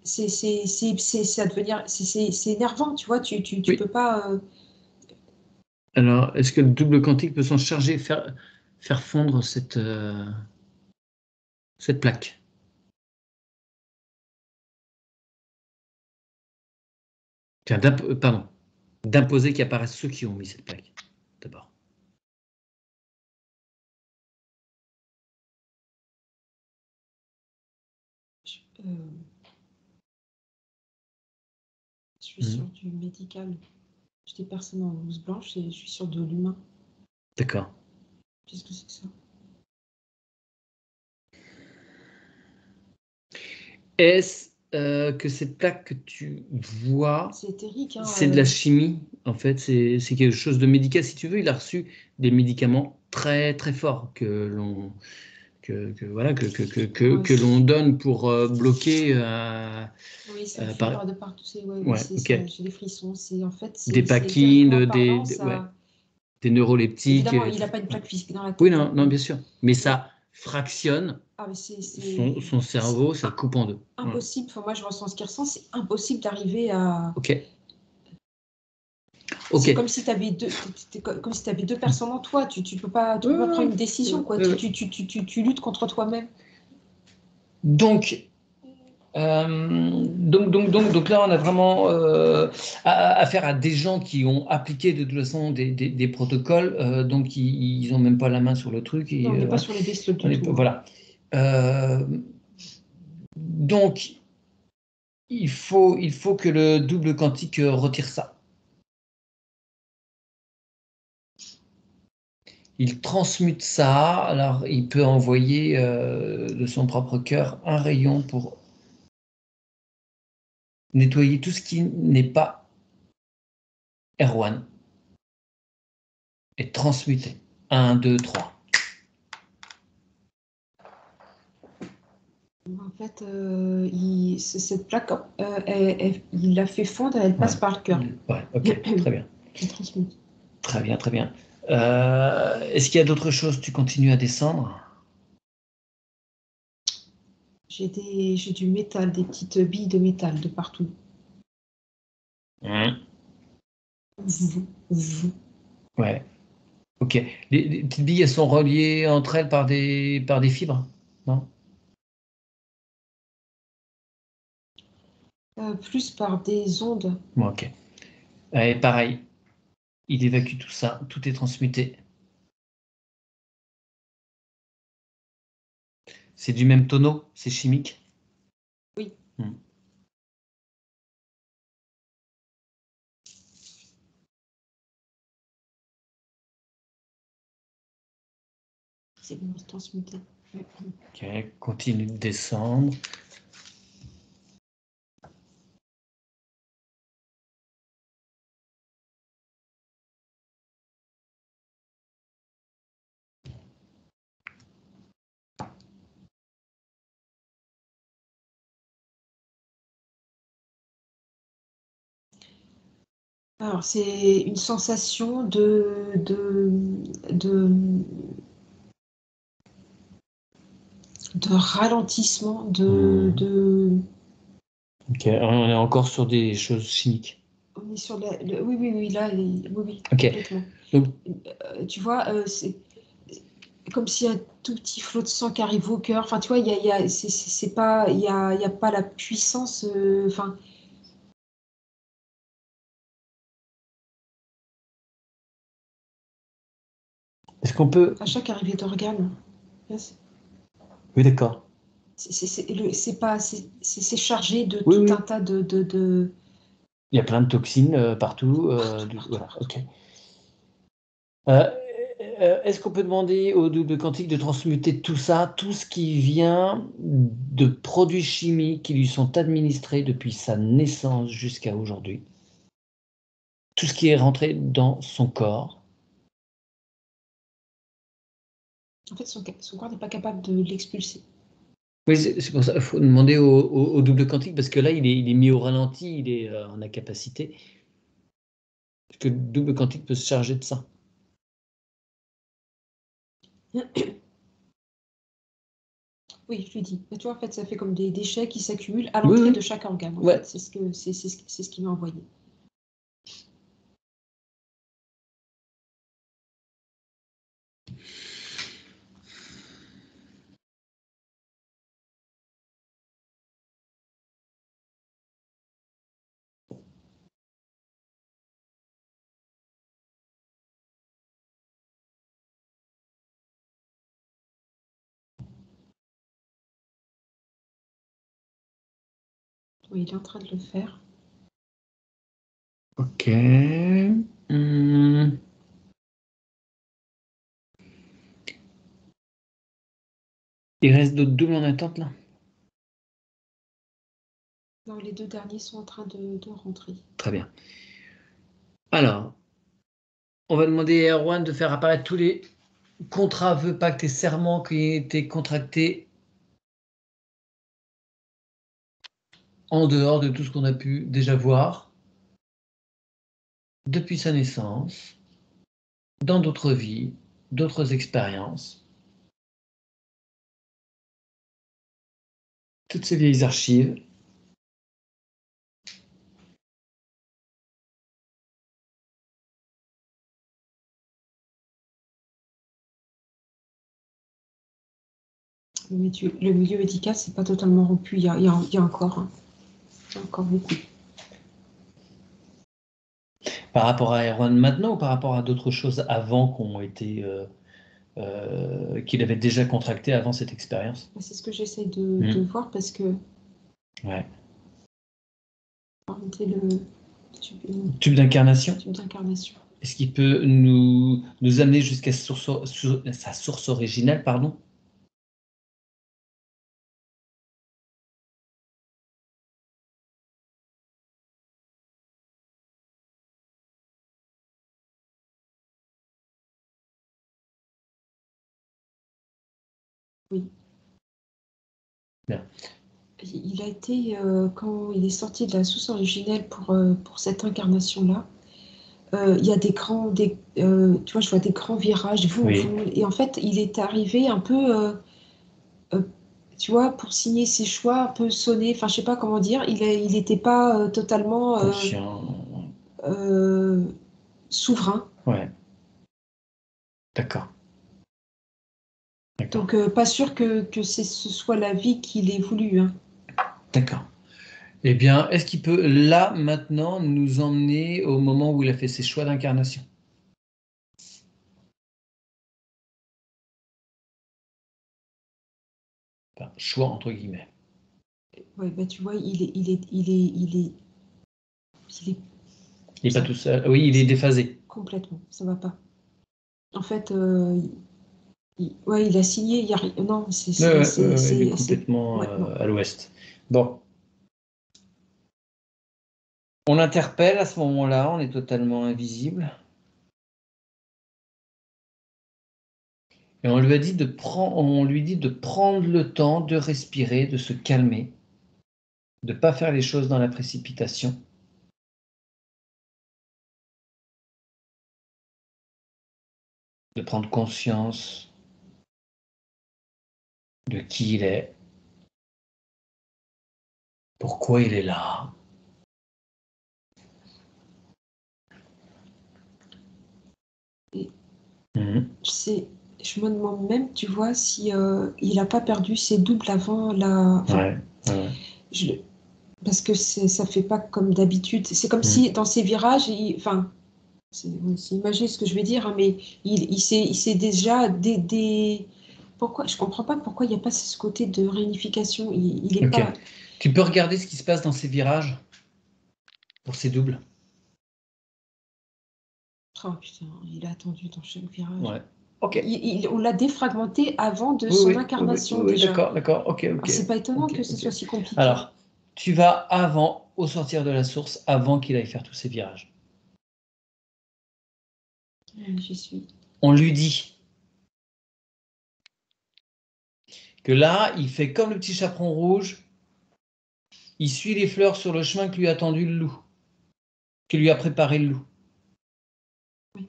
ça devenir... C'est énervant, tu vois, tu Oui. peux pas... Alors, est-ce que le double quantique peut s'en charger, faire fondre cette plaque? Tiens, pardon, d'imposer qu'apparaissent ceux qui ont mis cette plaque, d'abord. Je suis sur du médical. J'ai des personnes en blouse blanche et je suis sur de l'humain. D'accord. Qu'est-ce que c'est que ça? Est-ce que cette plaque que tu vois, c'est éthérique, hein, c'est de la chimie, en fait, c'est quelque chose de médical. Si tu veux, il a reçu des médicaments très très forts que l'on l'on donne pour bloquer. Oui, ça me fait peur de partout. J'ai des frissons. En fait, des paquines, des neuroleptiques. Évidemment, il n'a pas une plaque physique dans la tête. Oui, non, bien sûr. Mais ça fractionne son cerveau, ça le coupe en deux. Impossible. Enfin, moi, je ressens ce qu'il ressent. C'est impossible d'arriver à. Ok. C'est comme si tu avais deux personnes en toi. Tu peux pas prendre une décision, quoi. Tu luttes contre toi-même. Donc là, on a vraiment affaire à des gens qui ont appliqué de toute façon des protocoles, donc ils n'ont même pas la main sur le truc. Non, on n'est pas sur les bestioles du tout. Voilà. Donc, il faut que le double quantique retire ça. Il transmute ça, alors il peut envoyer de son propre cœur un rayon pour nettoyer tout ce qui n'est pas Erwan et transmuter. 1, 2, 3. En fait, cette plaque, il la fait fondre et elle passe par le cœur. Ouais, ok, très bien. qui transmute. Très bien, très bien. Est-ce qu'il y a d'autres choses? Tu continues à descendre? J'ai du métal, des petites billes de métal de partout. Ouais. Ok. Les petites billes, elles sont reliées entre elles par des fibres? Non? Plus par des ondes. Bon, ok. Et pareil, il évacue tout ça, tout est transmuté. C'est du même tonneau, c'est chimique? Oui. C'est bon, c'est transmuté. Ok, continue de descendre. Alors, c'est une sensation de ralentissement, Ok, on est encore sur des choses chimiques. On est sur oui, là, oui, Ok. complètement. Donc, tu vois, c'est comme s'il y a un tout petit flot de sang qui arrive au cœur. Enfin, tu vois, c'est pas, il y a pas la puissance. Enfin, est-ce qu'on peut... à chaque arrivée d'organe, yes. Oui, d'accord. C'est chargé de Oui, tout un oui. tas Il y a plein de toxines partout. Voilà, ok. Est-ce qu'on peut demander au double quantique de transmuter tout ça, tout ce qui vient de produits chimiques qui lui sont administrés depuis sa naissance jusqu'à aujourd'hui? Tout ce qui est rentré dans son corps? En fait, son corps n'est pas capable de l'expulser. Oui, c'est pour ça qu'il faut demander au double quantique, parce que là, il est mis au ralenti, il est en incapacité. Parce que le double quantique peut se charger de ça. Oui, je lui dis. Mais tu vois, en fait, ça fait comme des déchets qui s'accumulent à Oui, l'entrée de oui. chaque organe. En Ouais. fait, c'est ce qu'il m'a envoyé. Oui, il est en train de le faire. Ok. Hmm. Il reste d'autres doubles en attente là? Non, les deux derniers sont en train de rentrer. Très bien. Alors, on va demander à Erwan de faire apparaître tous les contrats, vœux, pactes et serments qui ont été contractés en dehors de tout ce qu'on a pu déjà voir depuis sa naissance, dans d'autres vies, d'autres expériences, toutes ces vieilles archives. Le milieu médical, c'est pas totalement rompu. Il y a encore, hein. Il y a encore beaucoup. Par rapport à Erwan maintenant ou par rapport à d'autres choses avant qu'il avait déjà contracté avant cette expérience? C'est ce que j'essaie de voir parce que. Ouais. Remonter le Tube d'incarnation? tube d'incarnation. Est-ce qu'il peut nous amener jusqu'à sa source originelle, pardon? Oui. Bien. Il a été, quand il est sorti de la source originelle pour cette incarnation-là, il y a tu vois, je vois des grands virages, Oui. et en fait, il est arrivé un peu, tu vois, pour signer ses choix, un peu sonné, enfin, je sais pas comment dire, il n'était pas totalement Conscient. euh, souverain. Ouais. D'accord. D'accord. Donc, pas sûr que ce soit la vie qu'il ait voulu, hein. D'accord. Eh bien, est-ce qu'il peut, là, maintenant, nous emmener au moment où il a fait ses choix d'incarnation? Enfin, choix entre guillemets. Ouais, bah, tu vois, il est Il n'est pas tout seul. Oui, il est déphasé. complètement, ça va pas. En fait, ouais, il a signé, il y a rien. Non, Il est complètement ouais, non. à l'ouest. Bon, on l'interpelle à ce moment-là, on est totalement invisible. Et on lui dit de prendre le temps de respirer, de se calmer, de ne pas faire les choses dans la précipitation. De prendre conscience de qui il est, pourquoi il est là. Et Mhm. je me demande même, tu vois, si il n'a pas perdu ses doubles avant la. Enfin, Ouais, ouais. je, parce que ça fait pas comme d'habitude. C'est comme Mhm. si dans ces virages, enfin, c'est imagé ce que je vais dire, hein, mais il s'est déjà pourquoi je comprends pas pourquoi il n'y a pas ce côté de réunification. Il est Ok. pas. Tu peux regarder ce qui se passe dans ces virages pour ces doubles. Oh putain, il a attendu dans chaque virage. Ouais. Ok. On l'a défragmenté avant de Oui, son oui, oui, oui, incarnation oui, déjà. d'accord, d'accord. Ok, Alors, ok, c'est pas étonnant ok, que ce ok. soit si compliqué. Alors, tu vas avant, au sortir de la source, avant qu'il aille faire tous ces virages. J'y suis. On lui dit que là, il fait comme le petit chaperon rouge, il suit les fleurs sur le chemin que lui a tendu le loup, que lui a préparé le loup. Oui.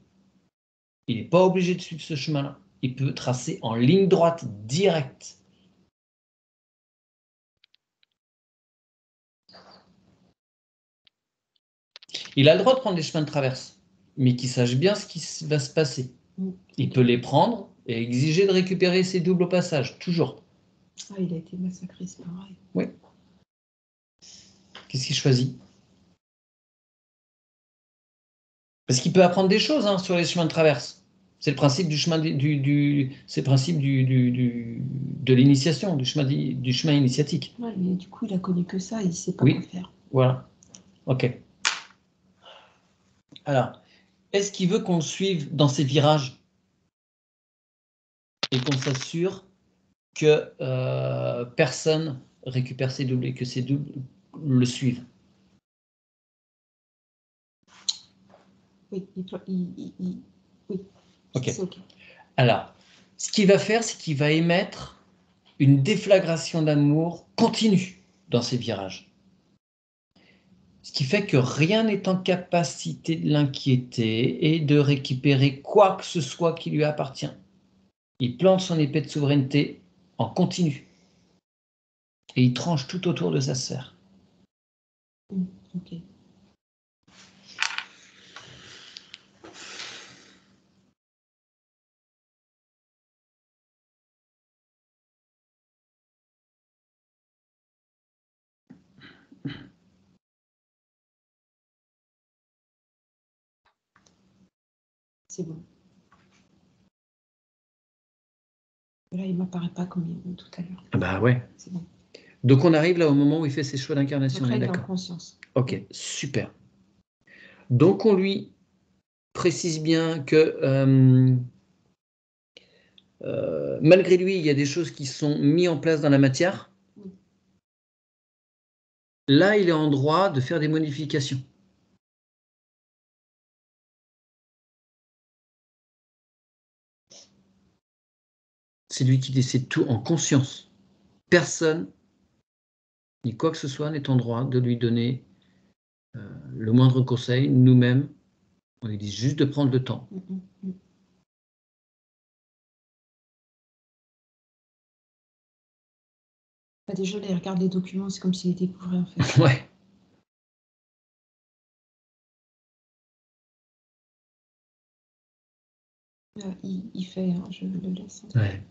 Il n'est pas obligé de suivre ce chemin-là. Il peut tracer en ligne droite directe. Il a le droit de prendre des chemins de traverse, mais qu'il sache bien ce qui va se passer. Il peut les prendre et exiger de récupérer ses doubles au passage, toujours. Ah, il a été massacré, c'est pareil. Oui. Qu'est-ce qu'il choisit? Parce qu'il peut apprendre des choses sur les chemins de traverse. C'est le principe du chemin c'est le principe de l'initiation, du chemin initiatique. Ouais, mais du coup, il a connu que ça, il sait pas quoi Oui, faire. voilà. Ok. Alors, est-ce qu'il veut qu'on le suive dans ses virages et qu'on s'assure que personne récupère ses doubles et que ses doubles le suivent? Oui, oui, Ok. c'est ok. Alors, ce qu'il va faire, c'est qu'il va émettre une déflagration d'amour continue dans ces virages. Ce qui fait que rien n'est en capacité de l'inquiéter et de récupérer quoi que ce soit qui lui appartient. Il plante son épée de souveraineté en continu et il tranche tout autour de sa sphère. Ok. C'est bon. Là, il m'apparaît pas comme tout à l'heure. Ah bah ouais. C'est bon. Donc on arrive là au moment où il fait ses choix d'incarnation, Donc on là, est il est en d'accord? conscience. Ok, super. Donc on lui précise bien que malgré lui, il y a des choses qui sont mises en place dans la matière. Là, il est en droit de faire des modifications. C'est lui qui décide tout en conscience. Personne, ni quoi que ce soit, n'est en droit de lui donner le moindre conseil, nous-mêmes, On lui dit juste de prendre le temps. Déjà, là, il regarde les documents, c'est comme s'il découvrait en fait. Ouais. Il fait, hein, je le laisse. Ouais.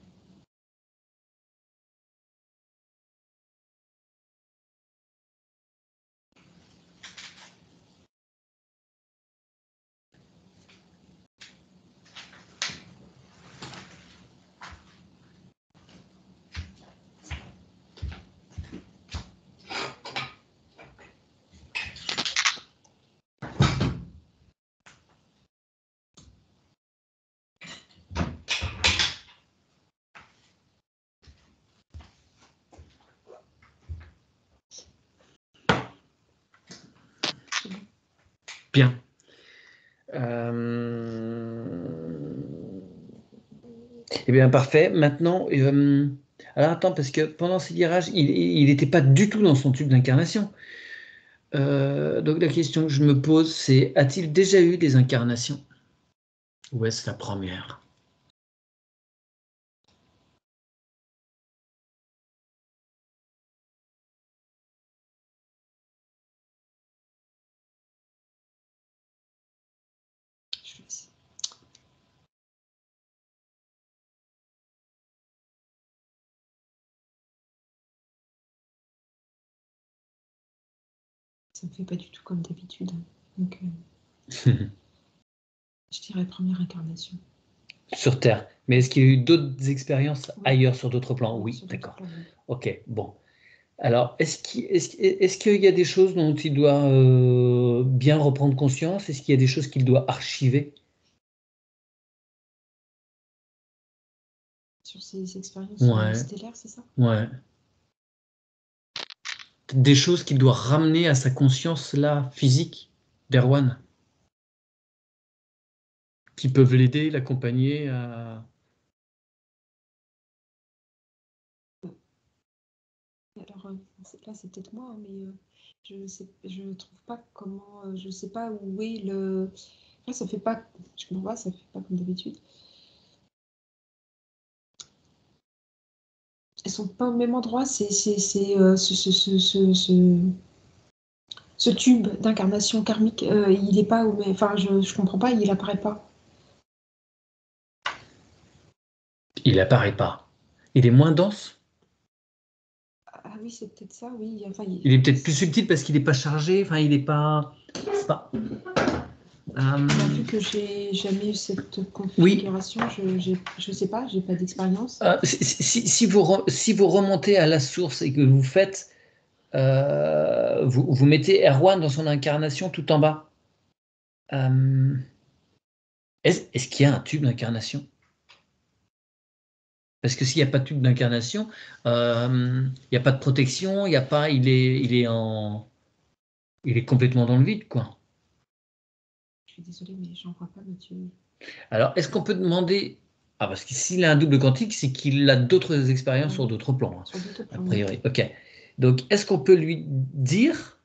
Bien. Eh bien, parfait. Maintenant, alors attends, parce que pendant ces virages, il n'était pas du tout dans son tube d'incarnation. Donc la question que je me pose, c'est, a-t-il déjà eu des incarnations? Ou est-ce la première? Ça me fait pas du tout comme d'habitude. Donc, je dirais première incarnation. Sur Terre. Mais est-ce qu'il y a eu d'autres expériences ailleurs sur d'autres plans? Oui, Oui, sur d'accord. d'autres plans, oui. Ok, bon. Alors, est-ce qu'il y a des choses dont il doit bien reprendre conscience? Est-ce qu'il y a des choses qu'il doit archiver? Sur ses expériences Ouais, stellaires, c'est ça? ouais. Des choses qu'il doit ramener à sa conscience là, physique, d'Erwan, qui peuvent l'aider, l'accompagner à... Alors, là, c'est peut-être moi, hein, mais je trouve pas comment, je sais pas où est le. Là, ça fait pas, je comprends pas, ça fait pas comme d'habitude. Elles sont pas au même endroit, ce tube d'incarnation karmique, il est pas au même, enfin, je comprends pas, il apparaît pas. Il apparaît pas. Il est moins dense. Ah oui, c'est peut-être ça, oui. Enfin, Il est peut-être plus subtil parce qu'il n'est pas chargé. Enfin, il n'est pas... c'est pas... Vu que j'ai jamais eu cette Oui. configuration, je sais pas, j'ai pas d'expérience. Si vous remontez à la source et que vous faites... vous mettez Erwan dans son incarnation tout en bas. Est-ce qu'il y a un tube d'incarnation? Parce que s'il n'y a pas de tube d'incarnation, il n'y a pas de protection, il y a pas, il est complètement dans le vide, quoi. Je suis désolée, mais j'en vois pas, Mathieu. Alors, est-ce qu'on peut demander... Ah, parce que s'il a un double quantique, c'est qu'il a d'autres expériences sur d'autres plans, hein, sur d'autres a plans, priori. Ok. Donc, est-ce qu'on peut lui dire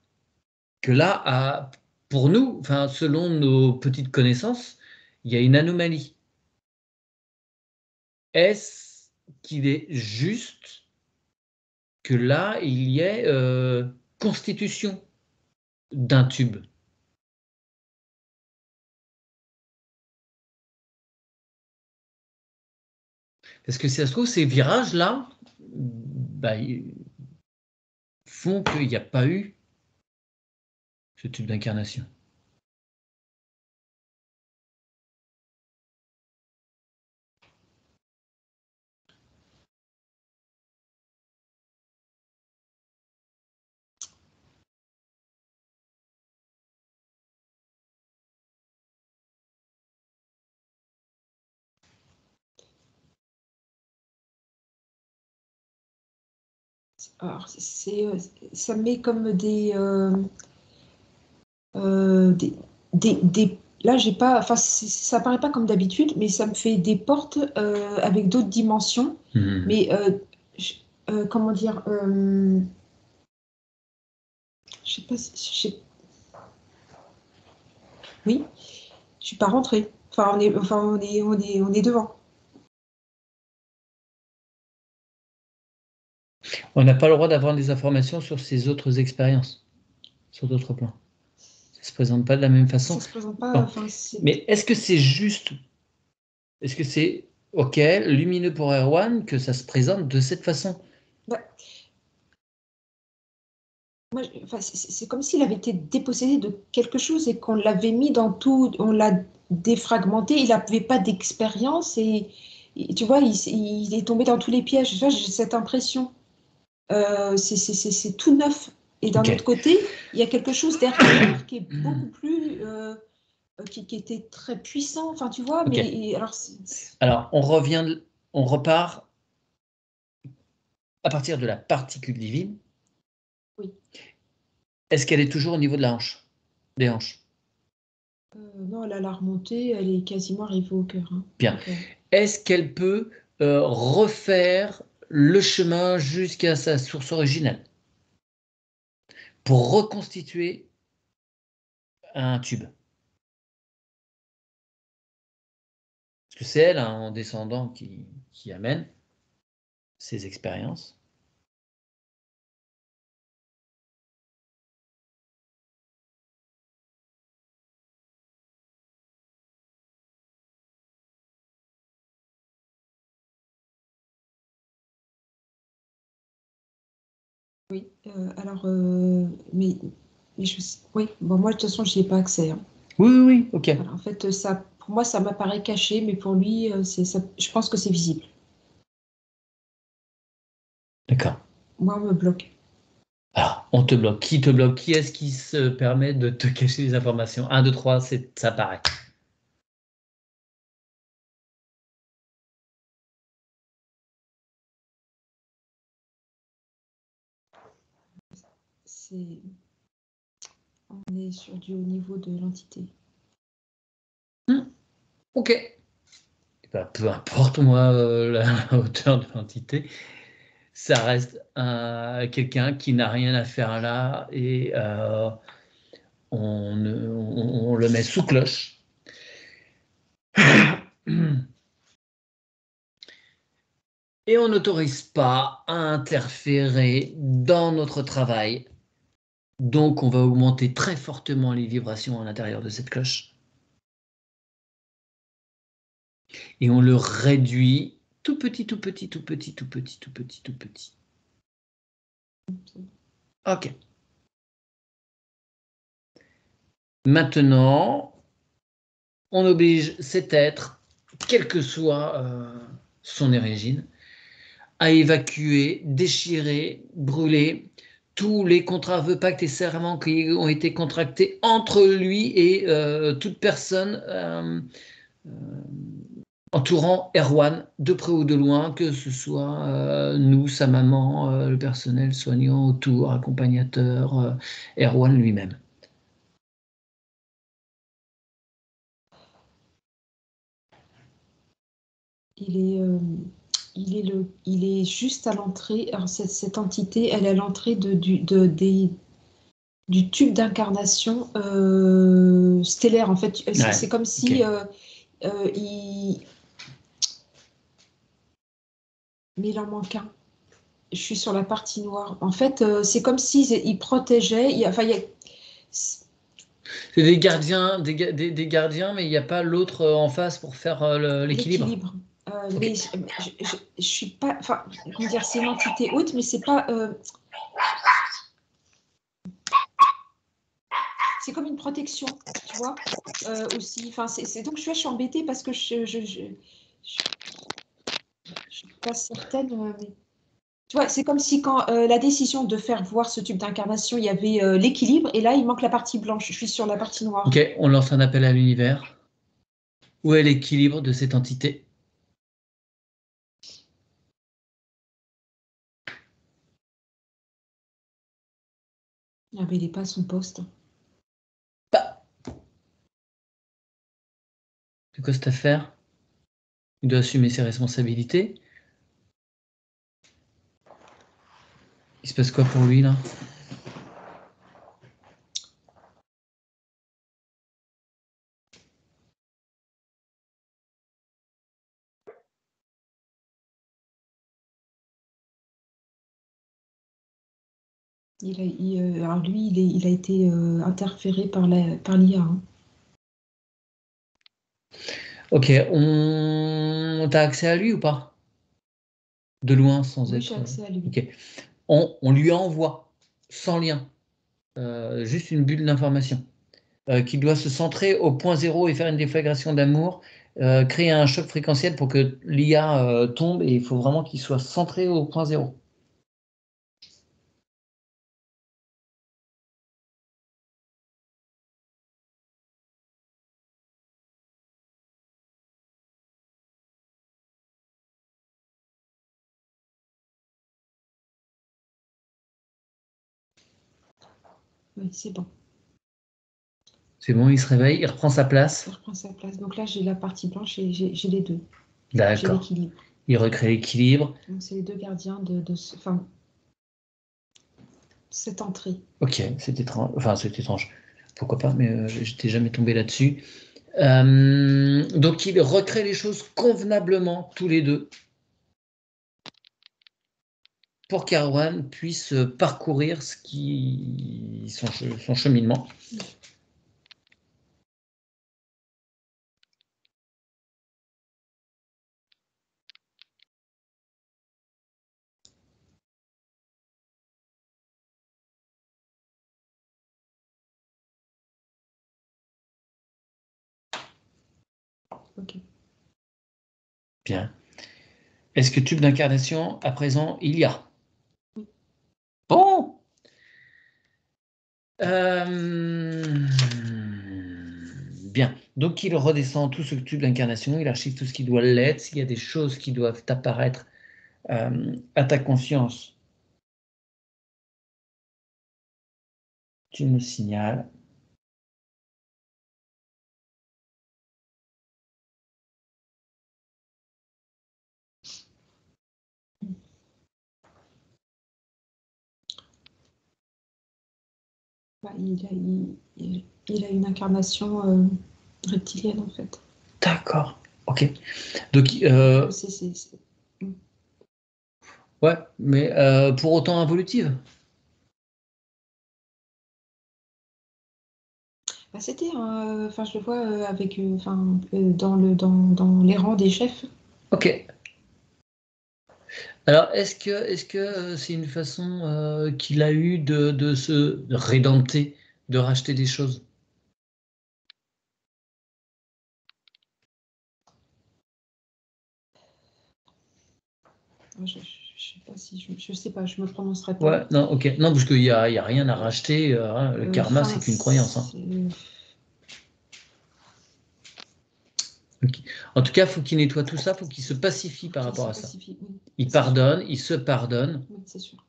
que là, pour nous, enfin, selon nos petites connaissances, il y a une anomalie? Est-ce qu'il est juste que là, il y ait constitution d'un tube? Parce que si ça se trouve, ces virages-là bah, font qu'il n'y a pas eu ce tube d'incarnation. Alors, ça met comme là, j'ai pas, enfin, ça paraît pas comme d'habitude, mais ça me fait des portes avec d'autres dimensions. Mais comment dire, je sais pas, oui. Je suis pas rentrée. Enfin, on est devant. On n'a pas le droit d'avoir des informations sur ses autres expériences, sur d'autres plans. Ça ne se présente pas de la même façon. Ça se présente pas. Bon. Enfin, Mais est-ce que c'est juste, est-ce que c'est OK, lumineux pour Erwan, que ça se présente de cette façon? bah, moi, enfin, c'est comme s'il avait été dépossédé de quelque chose et qu'on l'avait mis dans tout, on l'a défragmenté. Il n'avait pas d'expérience tu vois, il est tombé dans tous les pièges. Tu vois, j'ai cette impression. C'est tout neuf. Et d'un OK. autre côté, il y a quelque chose derrière qui est beaucoup plus, qui était très puissant. Enfin, tu vois, OK. mais Alors, on repart à partir de la particule divine. oui. Est-ce qu'elle est toujours au niveau de la hanche, des hanches? Non, elle a la remontée, elle est quasiment arrivée au cœur. Hein, Bien. au cœur. Est-ce qu'elle peut refaire le chemin jusqu'à sa source originelle pour reconstituer un tube? Parce que c'est elle, hein, en descendant, qui amène ces expériences. Oui, alors, mais oui, bon, moi, de toute façon, je n'y ai pas accès. Hein. Oui, oui, oui, OK. Voilà, en fait, ça, pour moi, ça m'apparaît caché, mais pour lui, je pense que c'est visible. D'accord. Moi, on me bloque. Alors, on te bloque. Qui te bloque? Qui est-ce qui se permet de te cacher les informations? 1, 2, 3, ça paraît. On est sur du haut niveau de l'entité. OK. Ben, peu importe, moi, la hauteur de l'entité, ça reste quelqu'un qui n'a rien à faire là et on le met sous cloche. Et on n'autorise pas à interférer dans notre travail. Donc, on va augmenter très fortement les vibrations à l'intérieur de cette cloche. Et on le réduit tout petit, tout petit, tout petit, tout petit, tout petit, tout petit. OK. Maintenant, on oblige cet être, quelle que soit son origine, à évacuer, déchirer, brûler tous les contrats, vœux, pactes et serments qui ont été contractés entre lui et toute personne entourant Erwan, de près ou de loin, que ce soit nous, sa maman, le personnel soignant autour, accompagnateur, Erwan lui-même. Il est juste à l'entrée. Alors, cette entité, elle est à l'entrée du tube d'incarnation stellaire. En fait, c'est Ouais, comme si mais il en manque un. Je suis sur la partie noire. En fait, c'est comme s'il protégeait. Enfin, c'est c'est des gardiens, des gardiens, mais il n'y a pas l'autre en face pour faire l'équilibre. l'équilibre. Ok. Mais je suis pas. Enfin, comment dire, c'est une entité haute, mais c'est pas. C'est comme une protection, tu vois, aussi. Enfin, donc je suis embêtée parce que je suis pas certaine. Mais... Tu vois, c'est comme si quand la décision de faire voir ce type d'incarnation, il y avait l'équilibre, et là, il manque la partie blanche. Je suis sur la partie noire. Ok, on lance un appel à l'univers. Où est l'équilibre de cette entité? Ah, mais il n'est pas à son poste. Bah, de quoi cette affaire? Il doit assumer ses responsabilités. Il se passe quoi pour lui là? Alors lui, il a été interféré par l'IA. Hein. Ok, t'as accès à lui ou pas? De loin, sans Oui, être... j'ai accès à lui. Ok. On lui envoie, sans lien, juste une bulle d'information, qui doit se centrer au point zéro et faire une déflagration d'amour, créer un choc fréquentiel pour que l'IA tombe, et il faut vraiment qu'il soit centré au point zéro. Oui, c'est bon. C'est bon, il se réveille, il reprend sa place. Ça reprend sa place. Donc là, j'ai la partie blanche et j'ai les deux. J'ai D'accord. l'équilibre. Il recrée l'équilibre. Donc c'est les deux gardiens cette entrée. Ok, c'est étrange. Enfin, c'est étrange. Pourquoi pas, mais j'étais jamais tombé là-dessus. Donc, il recrée les choses convenablement, tous les deux, pour qu'Arwan puisse parcourir son cheminement. Ok. Bien. Est-ce que tube d'incarnation, à présent, il y a? Oui. Bon. Bien. Donc, il redescend tout ce tube d'incarnation, il archive tout ce qui doit l'être. S'il y a des choses qui doivent apparaître à ta conscience, tu me signales. Bah, il a une incarnation reptilienne, en fait. D'accord. Ok. Donc, ouais, mais pour autant involutive. Bah, c'était, je le vois avec, dans les rangs des chefs. Ok. Alors, est-ce que c'est une façon qu'il a eu de se rédempter, de racheter des choses? Je sais pas, je me prononcerai pas. Ouais, non, ok. Non, parce qu'il y a rien à racheter. Hein, le karma, c'est qu'une croyance. Hein. Okay. En tout cas, il faut qu'il nettoie tout ça, il faut qu'il se pacifie par rapport à ça. Oui, Il pardonne, il se pardonne. Oui, c'est sûr.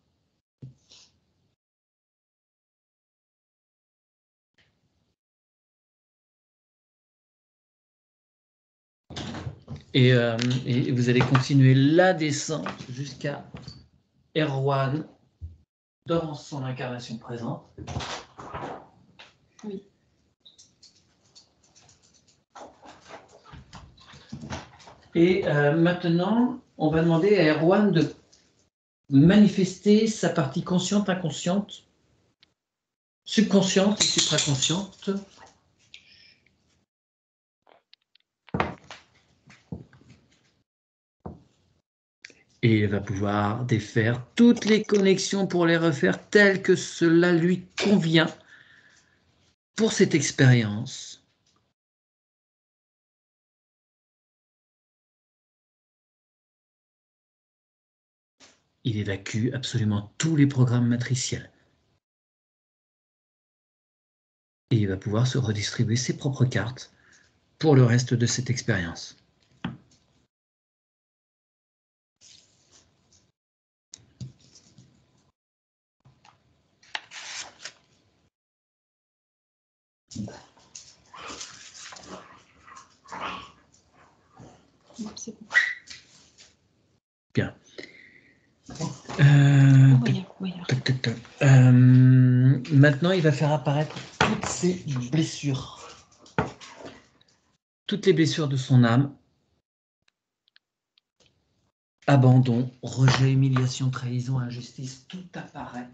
Et vous allez continuer la descente jusqu'à Erwan dans son incarnation présente. Oui. Et maintenant, on va demander à Erwan de manifester sa partie consciente, inconsciente, subconsciente et supraconsciente. Et il va pouvoir défaire toutes les connexions pour les refaire telles que cela lui convient pour cette expérience. Il évacue absolument tous les programmes matriciels. Et il va pouvoir se redistribuer ses propres cartes pour le reste de cette expérience. C'est bon. Bien. Maintenant, il va faire apparaître toutes ses blessures. Toutes les blessures de son âme. Abandon, rejet, humiliation, trahison, injustice, tout apparaît.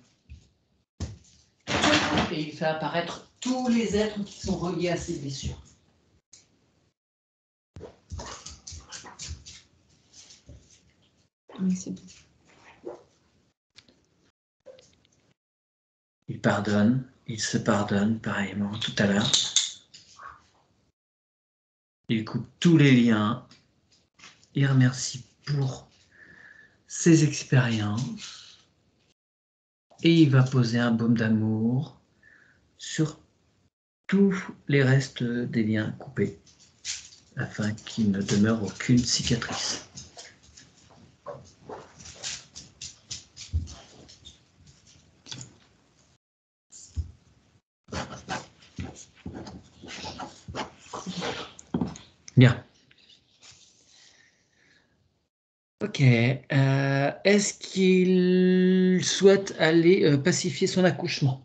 et il fait apparaître tous les êtres qui sont reliés à ces blessures. Oui, c'est bon. Il pardonne, il se pardonne pareillement tout à l'heure. Il coupe tous les liens. Il remercie pour ses expériences. Et il va poser un baume d'amour sur tous les restes des liens coupés, afin qu'il ne demeure aucune cicatrice. Bien. Ok. Est-ce qu'il souhaite aller pacifier son accouchement?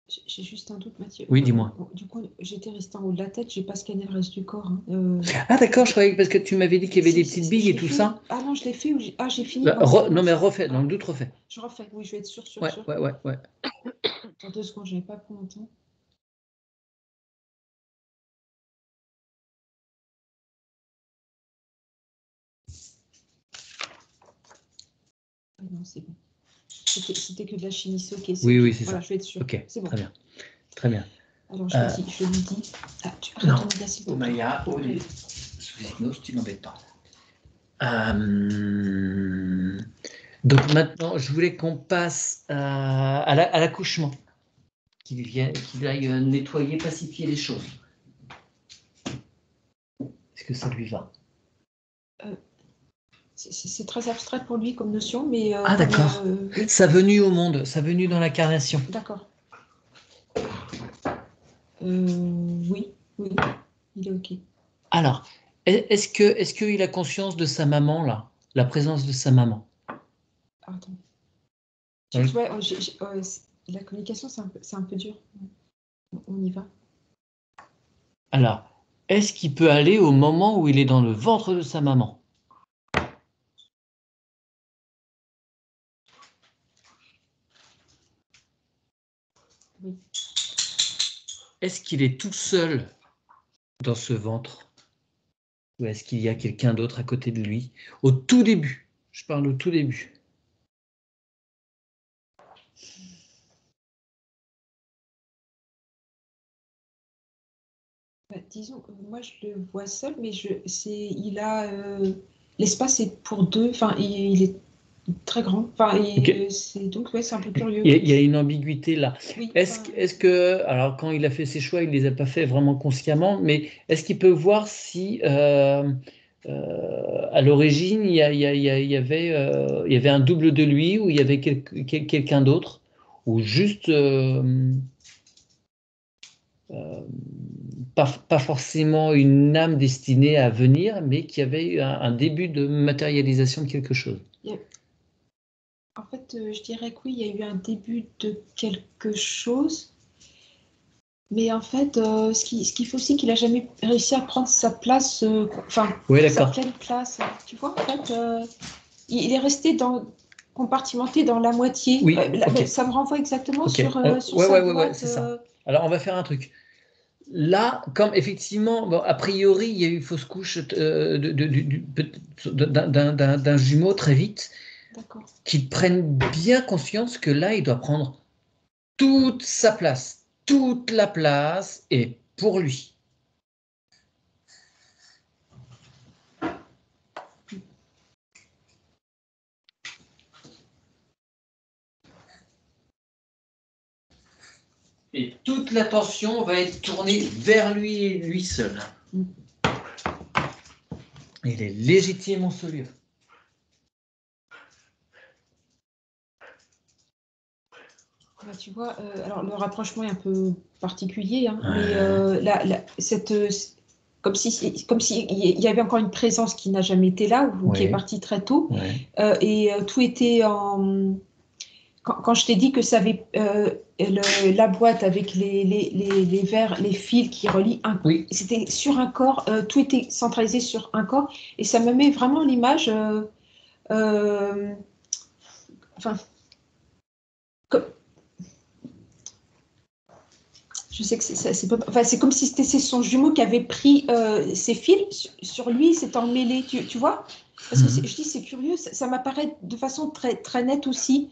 J'ai juste un doute, Mathieu. Oui, dis-moi. Du coup, j'étais restée en haut de la tête, j'ai pas scanné le reste du corps. Ah d'accord, je croyais que parce que tu m'avais dit qu'il y avait des petites billes et tout ça. Ah non, je l'ai fait ou j'ai fini. Non mais refais, dans le doute refais. Je refais, oui, je vais être sûre. Ouais. Attends 2 secondes, je n'avais pas pris mon temps. Non, c'est bon. C'était que de la chimie, c'est ok. Oui, c'est voilà, ça. je vais être sûre. Ok, c'est bon. Très bien. Alors, je lui dis. Ah, tu peux non, retourner là, s'il te plaît. Maya, sous hypnose, tu m'embêtes pas. Donc maintenant, je voulais qu'on passe à l'accouchement, qu'il aille nettoyer, pacifier les choses. Est-ce que ça lui va? C'est très abstrait pour lui comme notion, mais... ah d'accord. Oui. Sa venue au monde, sa venue dans l'incarnation. D'accord. Oui, il est ok. Alors, est-ce qu'il a conscience de sa maman, là? La présence de sa maman? Attends. Oui. Ouais, la communication, c'est un peu dur. On y va. Alors, est-ce qu'il peut aller au moment où il est dans le ventre de sa maman? Oui. Est-ce qu'il est tout seul dans ce ventre? Ou est-ce qu'il y a quelqu'un d'autre à côté de lui? Au tout début, je parle au tout début. Disons, moi je le vois seul, mais l'espace est pour 2, enfin il est très grand, enfin Okay. donc ouais, c'est un peu curieux. Il y a une ambiguïté là. Oui, est-ce que, alors quand il a fait ses choix, il les a pas fait vraiment consciemment, mais est-ce qu'il peut voir si à l'origine il y avait un double de lui, ou il y avait quelqu'un d'autre, ou juste pas forcément une âme destinée à venir, mais qui avait eu un début de matérialisation de quelque chose. En fait, je dirais que oui, il y a eu un début de quelque chose, mais en fait, ce qu'il faut aussi, qu'il n'a jamais réussi à prendre sa place, oui, sa pleine place. Tu vois, en fait, il est resté compartimenté dans la moitié. Oui, okay. Ça me renvoie exactement sur sa boîte. C'est ça. Alors, on va faire un truc. Là, comme effectivement, bon, a priori, il y a eu fausse couche d'un jumeau très vite, qu'il prenne bien conscience que là, il doit prendre toute sa place. Toute la place est pour lui. Et toute l'attention va être tournée vers lui et lui seul. Il est légitime en ce lieu. Tu vois, alors le rapprochement est un peu particulier, hein, mais comme si il y avait encore une présence qui n'a jamais été là, ou qui est partie très tôt, et tout était en... Quand je t'ai dit que ça avait la boîte avec les verres, les fils qui relient, c'était sur un corps, tout était centralisé sur un corps, et ça me met vraiment l'image... Je sais que c'est pas, enfin, c'est comme si c'était son jumeau qui avait pris ses fils sur lui, s'est emmêlé, tu vois? Parce que je dis c'est curieux, ça m'apparaît de façon très, très nette aussi.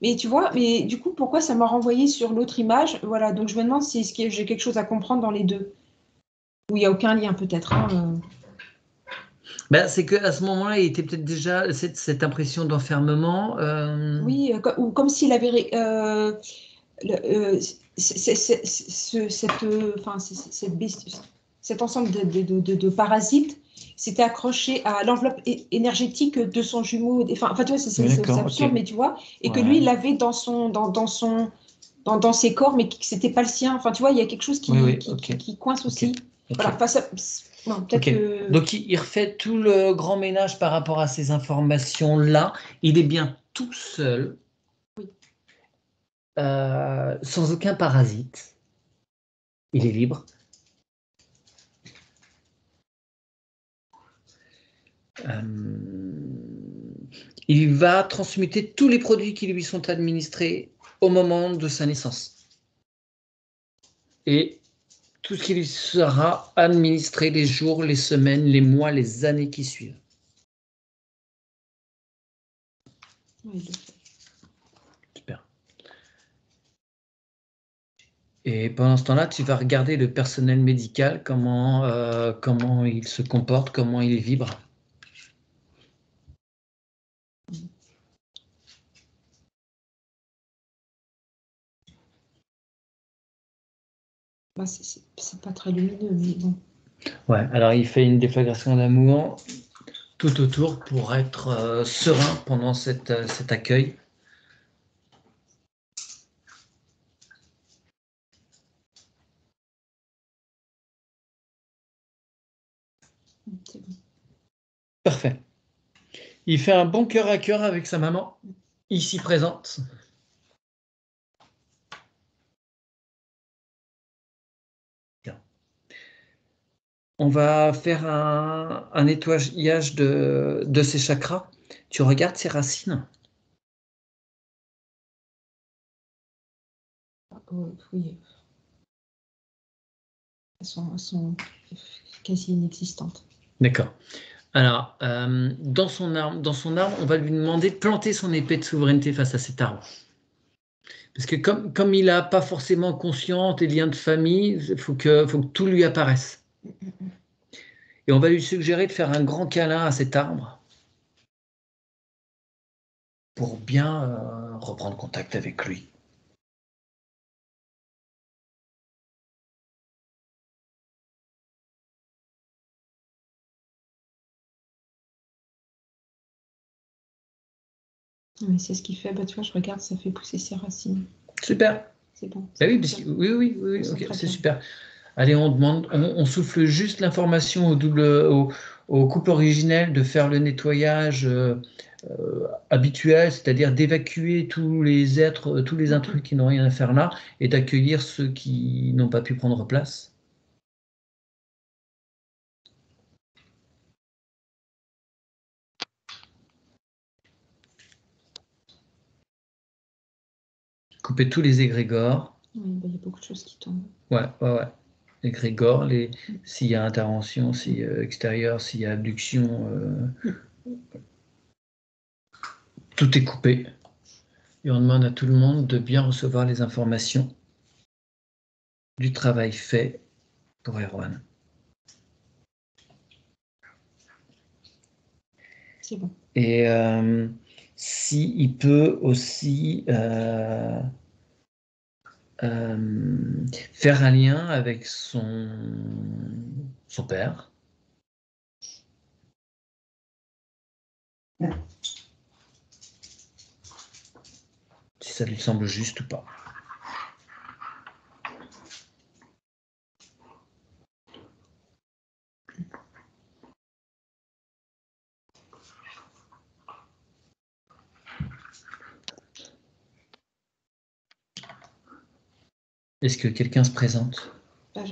Mais tu vois, mais du coup, pourquoi ça m'a renvoyé sur l'autre image? Voilà, donc je me demande si j'ai quelque chose à comprendre dans les deux. Ou il n'y a aucun lien peut-être. Hein, Ben, c'est qu'à ce moment-là, il était peut-être déjà cette impression d'enfermement. Oui, ou comme s'il avait enfin, cet ensemble de parasites s'était accroché à l'enveloppe énergétique de son jumeau. Enfin, tu vois, c'est absurde, Ok. mais tu vois, et que Ouais, lui, ouais. il l'avait dans ses corps, mais que c'était pas le sien. Enfin, tu vois, il y a quelque chose Oui, ok. qui coince Ok. aussi. Ok. Voilà, enfin, non, peut-être Ok. que. Donc, il refait tout le grand ménage par rapport à ces informations-là. Il est bien tout seul, Oui. sans aucun parasite. Il est libre. Il va transmuter tous les produits qui lui sont administrés au moment de sa naissance. Et tout ce qui lui sera administré les jours, les semaines, les mois, les années qui suivent. Oui, Super. Et pendant ce temps-là, tu vas regarder le personnel médical, comment il se comporte, comment il vibre. bah, c'est pas très lumineux, mais bon. Ouais, alors il fait une déflagration d'amour tout autour pour être serein pendant cet accueil. C'est bon. Parfait. Il fait un bon cœur à cœur avec sa maman, ici présente. On va faire un nettoyage de ses chakras. Tu regardes ses racines. Oui, elles sont quasi inexistantes. D'accord. Alors, dans son arme, on va lui demander de planter son épée de souveraineté face à cet arbre. Parce que comme il n'a pas forcément conscience des liens de famille, il faut que tout lui apparaisse. Et on va lui suggérer de faire un grand câlin à cet arbre pour bien reprendre contact avec lui. Oui, c'est ce qu'il fait. Bah, tu vois, je regarde, ça fait pousser ses racines. Super. C'est bon. Bah oui, oui, ok, c'est super. Allez, on souffle juste l'information au couple originel de faire le nettoyage habituel, c'est-à-dire d'évacuer tous les êtres, tous les intrus qui n'ont rien à faire là, et d'accueillir ceux qui n'ont pas pu prendre place. Couper tous les égrégores. Oui, bah, il y a beaucoup de choses qui tombent. Ouais. Égrégores, s'il y a intervention, s'il y a extérieur, s'il y a abduction, tout est coupé. Et on demande à tout le monde de bien recevoir les informations du travail fait pour Erwan. C'est bon. Et s'il peut aussi faire un lien avec son père. Si ça lui semble juste ou pas. Est-ce que quelqu'un se présente? Bah,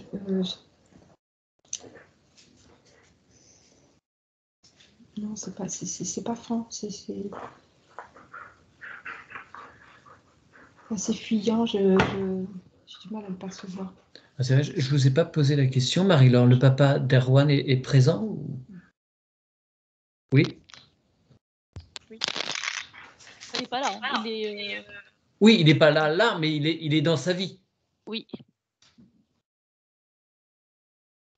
non, c'est pas franc. C'est assez fuyant. J'ai du mal à le percevoir. C'est vrai, je ne vous ai pas posé la question, Marie-Laure. Le papa d'Erwan est présent ou... Oui? Oui. Il n'est pas là. Hein. Il est, Oui, il n'est pas là, mais il est dans sa vie. Oui.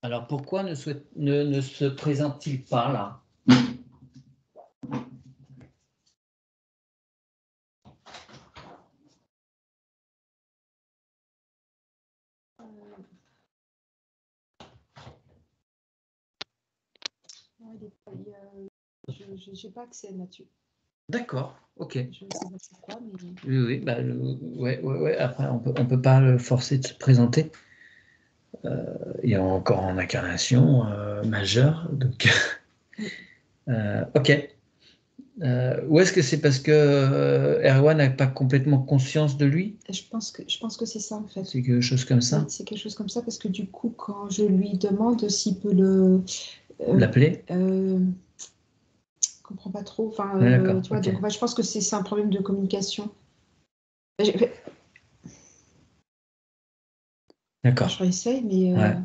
Alors pourquoi ne se présente-t-il pas là? Non, je n'ai pas accès, Mathieu. D'accord, ok. Je ne sais pas pourquoi, mais... Oui, bah, ouais. Après, on peut pas le forcer de se présenter. Il est encore en incarnation majeure, donc... ok. Ou est-ce que c'est parce que Erwan n'a pas complètement conscience de lui? Je pense que c'est ça, en fait. C'est quelque chose comme ça? Oui, c'est quelque chose comme ça, parce que du coup, quand je lui demande s'il peut le... L'appeler? Je comprends pas trop. Enfin, D'accord, tu vois, okay. donc, je pense que c'est un problème de communication. D'accord. Je réessaye, mais... Ouais.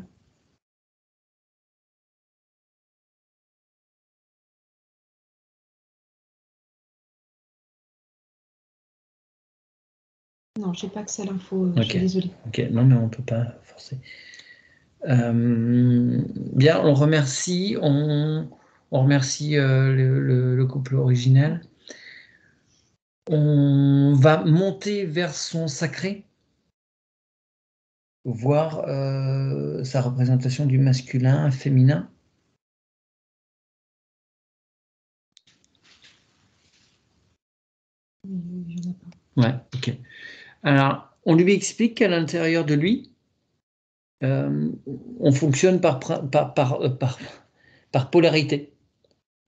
Non, j'ai pas accès à l'info, Okay. je suis désolée. Ok, non, mais on peut pas forcer. Bien, on remercie, on remercie le couple originel. On va monter vers son sacré, voir sa représentation du masculin, féminin. Il y en a pas. Ouais, ok. Alors, on lui explique qu'à l'intérieur de lui, on fonctionne par polarité.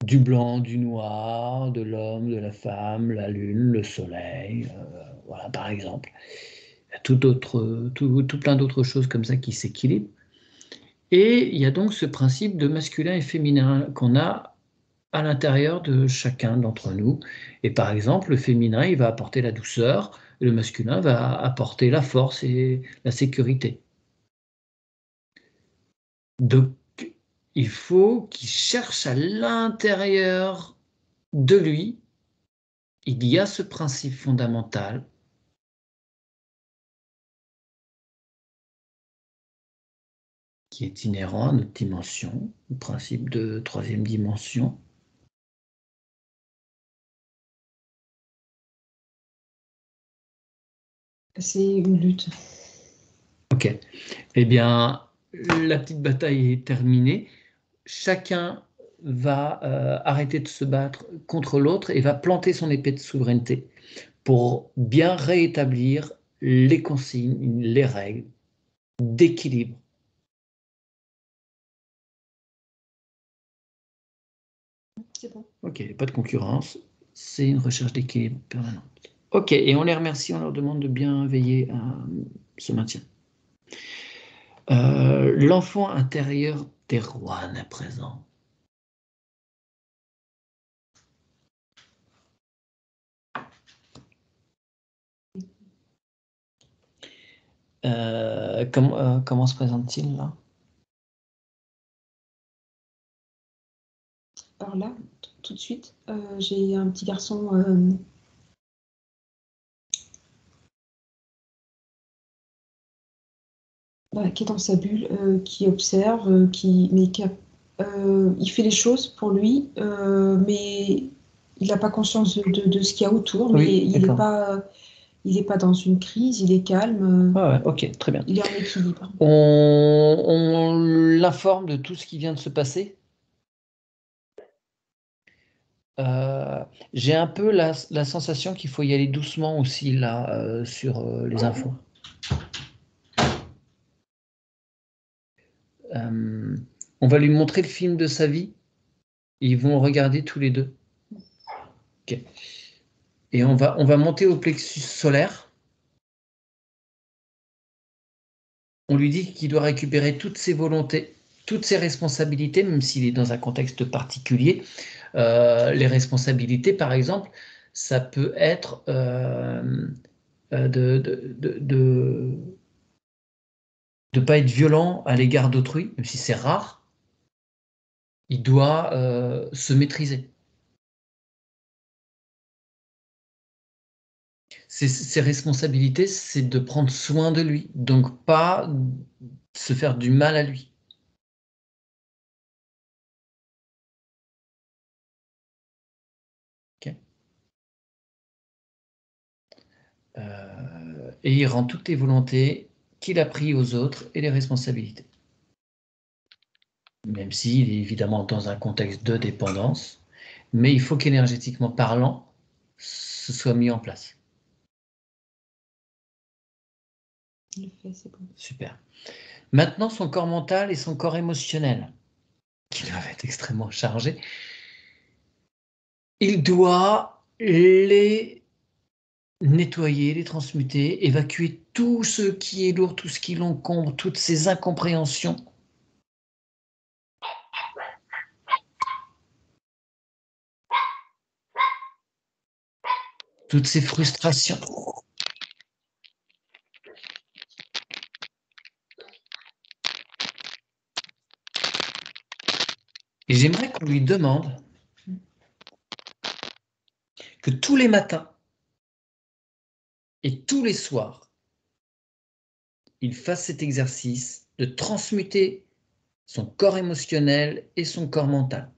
Du blanc, du noir, de l'homme, de la femme, la lune, le soleil, voilà, par exemple. Il y a tout plein d'autres choses comme ça qui s'équilibrent. Et il y a donc ce principe de masculin et féminin qu'on a à l'intérieur de chacun d'entre nous. Et par exemple, le féminin, il va apporter la douceur, et le masculin va apporter la force et la sécurité. Donc, il faut qu'il cherche à l'intérieur de lui. Il y a ce principe fondamental qui est inhérent à notre dimension, le principe de troisième dimension. C'est une lutte. Ok. Eh bien, la petite bataille est terminée. Chacun va arrêter de se battre contre l'autre et va planter son épée de souveraineté pour bien rétablir les consignes, les règles d'équilibre. C'est bon. Ok, pas de concurrence, c'est une recherche d'équilibre permanente. Ok, et on les remercie, on leur demande de bien veiller à ce maintien. L'enfant intérieur d'Erwan à présent. Comment se présente-t-il là? Alors là, tout de suite, j'ai un petit garçon qui est dans sa bulle, qui observe, il fait les choses pour lui, mais il n'a pas conscience de ce qu'il y a autour, mais Oui, il n'est pas dans une crise, il est calme, ouais, ok, très bien. il est en équilibre. On l'informe de tout ce qui vient de se passer. J'ai un peu la sensation qu'il faut y aller doucement aussi là sur les infos. On va lui montrer le film de sa vie. Ils vont regarder tous les deux. Okay. Et on va monter au plexus solaire. On lui dit qu'il doit récupérer toutes ses volontés, toutes ses responsabilités, même s'il est dans un contexte particulier. Les responsabilités, par exemple, ça peut être de de ne pas être violent à l'égard d'autrui, même si c'est rare. Il doit se maîtriser. Ses responsabilités, c'est de prendre soin de lui, donc pas se faire du mal à lui. Okay. Et il rend toutes les volontés qu'il a prises aux autres et les responsabilités. Même s'il est évidemment dans un contexte de dépendance, mais il faut qu'énergétiquement parlant, ce soit mis en place. Il le fait, c'est bon. Super. Maintenant, son corps mental et son corps émotionnel, qui doivent être extrêmement chargés, il doit les nettoyer, les transmuter, évacuer tout ce qui est lourd, tout ce qui l'encombre, toutes ces incompréhensions. Toutes ces frustrations. Et j'aimerais qu'on lui demande que tous les matins et tous les soirs, il fasse cet exercice de transmuter son corps émotionnel et son corps mental.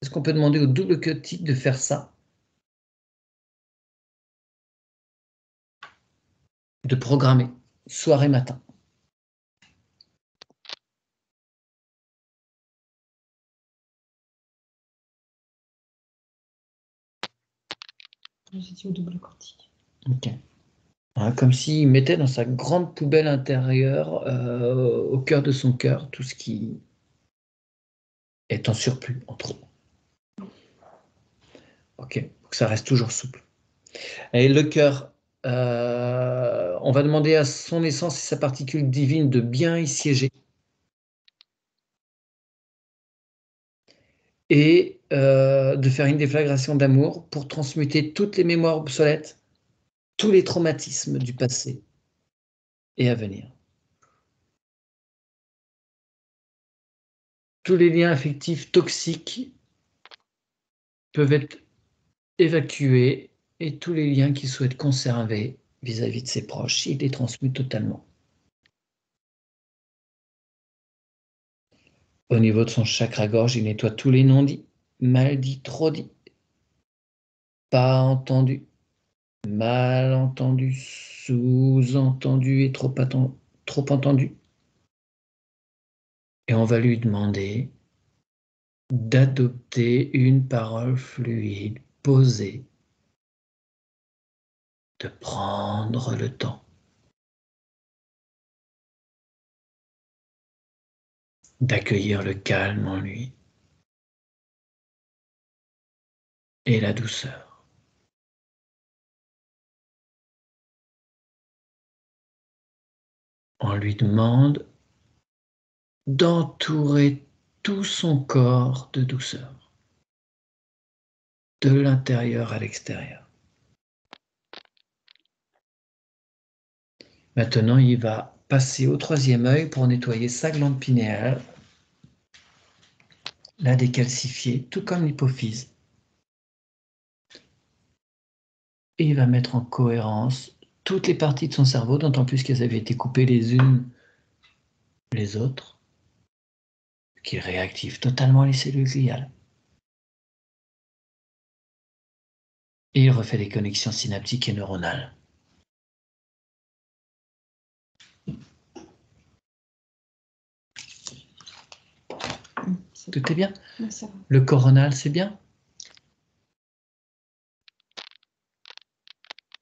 Est-ce qu'on peut demander au double queutique de faire ça? De programmer, soir et matin. J'ai dit au double quantique. Ok. Hein, comme s'il mettait dans sa grande poubelle intérieure, au cœur de son cœur, tout ce qui est en surplus, en trop. Ok, pour que ça reste toujours souple. Et le cœur, on va demander à son essence et sa particule divine de bien y siéger. Et de faire une déflagration d'amour pour transmuter toutes les mémoires obsolètes, tous les traumatismes du passé et à venir. Tous les liens affectifs toxiques peuvent être évacués et tous les liens qu'il souhaite conserver vis-à-vis de ses proches, il les transmute totalement. Au niveau de son chakra-gorge, il nettoie tous les non-dits, mal dits, trop dits, pas entendus, mal entendus, sous-entendus et trop entendus. Et on va lui demander d'adopter une parole fluide, posée, de prendre le temps, d'accueillir le calme en lui et la douceur. On lui demande d'entourer tout son corps de douceur, de l'intérieur à l'extérieur. Maintenant, il va passer au troisième œil pour nettoyer sa glande pinéale, la décalcifier, tout comme l'hypophyse. Et il va mettre en cohérence toutes les parties de son cerveau, d'autant plus qu'elles avaient été coupées les unes les autres, qui réactive totalement les cellules gliales. Et il refait des connexions synaptiques et neuronales. Tout est bien? Oui, ça va. Le coronal, c'est bien?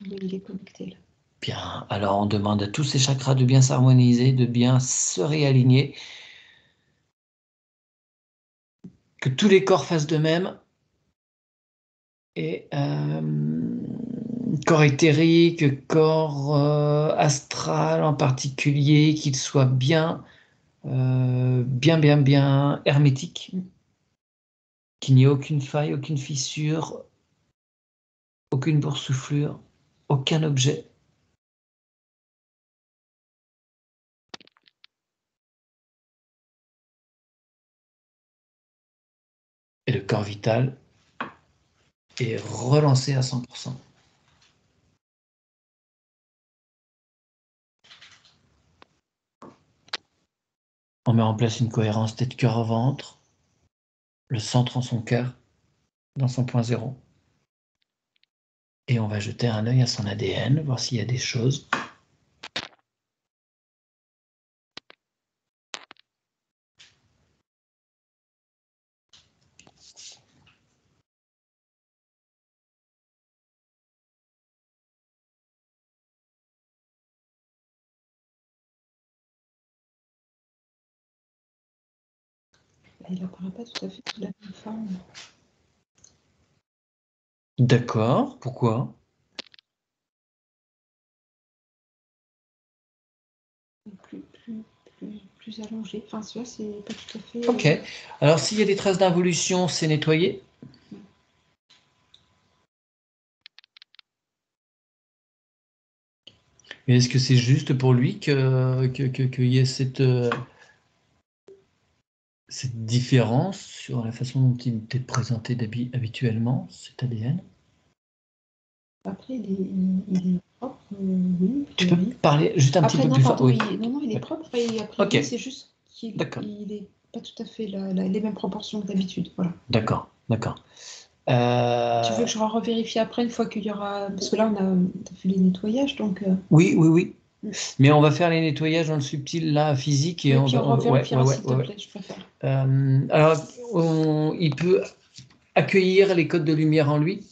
Il est connecté là. Bien, alors on demande à tous ces chakras de bien s'harmoniser, de bien se réaligner, que tous les corps fassent de même, et corps éthérique, corps astral en particulier, qu'il soit bien hermétique, qu'il n'y ait aucune faille, aucune fissure, aucune boursouflure, aucun objet corps vital est relancé à 100%. On met en place une cohérence tête, cœur au ventre, le centre en son cœur, dans son point zéro. Et on va jeter un œil à son ADN, voir s'il y a des choses. Il n'apparaît pas tout à fait sous la même forme. D'accord, pourquoi? Plus allongé. Enfin, celui-là, c'est pas tout à fait... Ok. Alors, s'il y a des traces d'involution, c'est nettoyé. Mais est-ce que c'est juste pour lui qu'il y ait cette différence sur la façon dont il était présenté habituellement, cet ADN? Après, il est propre, oui. Tu peux parler juste un petit peu plus fort? Oui. Non, il est propre et après, okay. c'est juste qu'il n'est pas tout à fait les mêmes proportions que d'habitude. Voilà. D'accord. Tu veux que je revérifie après, une fois qu'il y aura... Parce que là, on a fait les nettoyages, donc... Oui. Mais on va faire les nettoyages dans le subtil, là, physique. Et puis on revérifiera, s'il te plaît, je préfère. Alors, il peut accueillir les codes de lumière en lui.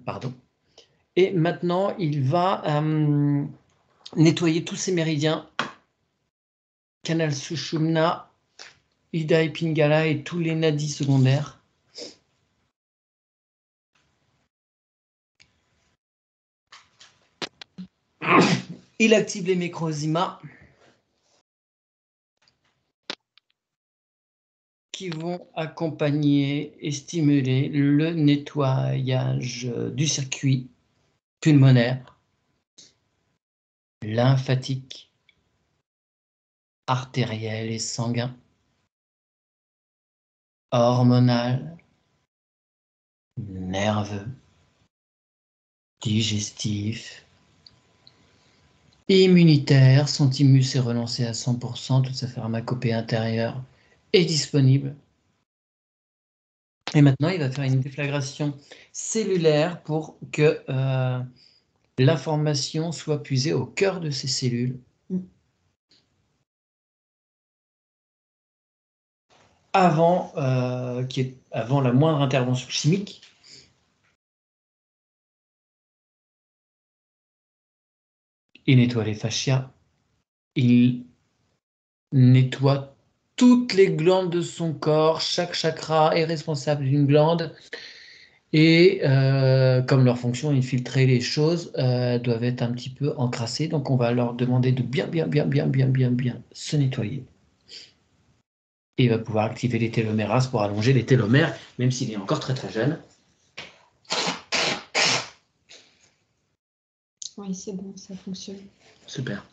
Pardon. Et maintenant, il va nettoyer tous ses méridiens. Canal Sushumna, Ida et Pingala et tous les nadis secondaires. Il active les microzymas qui vont accompagner et stimuler le nettoyage du circuit pulmonaire, lymphatique, artériel et sanguin, hormonal, nerveux, digestif, immunitaire. Son thymus est relancé à 100%, toute sa pharmacopée intérieure est disponible. Et maintenant, il va faire une déflagration cellulaire pour que l'information soit puisée au cœur de ces cellules. Avant la moindre intervention chimique. Il nettoie les fascias. Il nettoie toutes les glandes de son corps. Chaque chakra est responsable d'une glande. Et comme leur fonction est de filtrer les choses, doivent être un petit peu encrassées. Donc on va leur demander de bien se nettoyer. Et il va pouvoir activer les télomérases pour allonger les télomères, même s'il est encore très jeune. Oui, c'est bon, ça fonctionne. Super.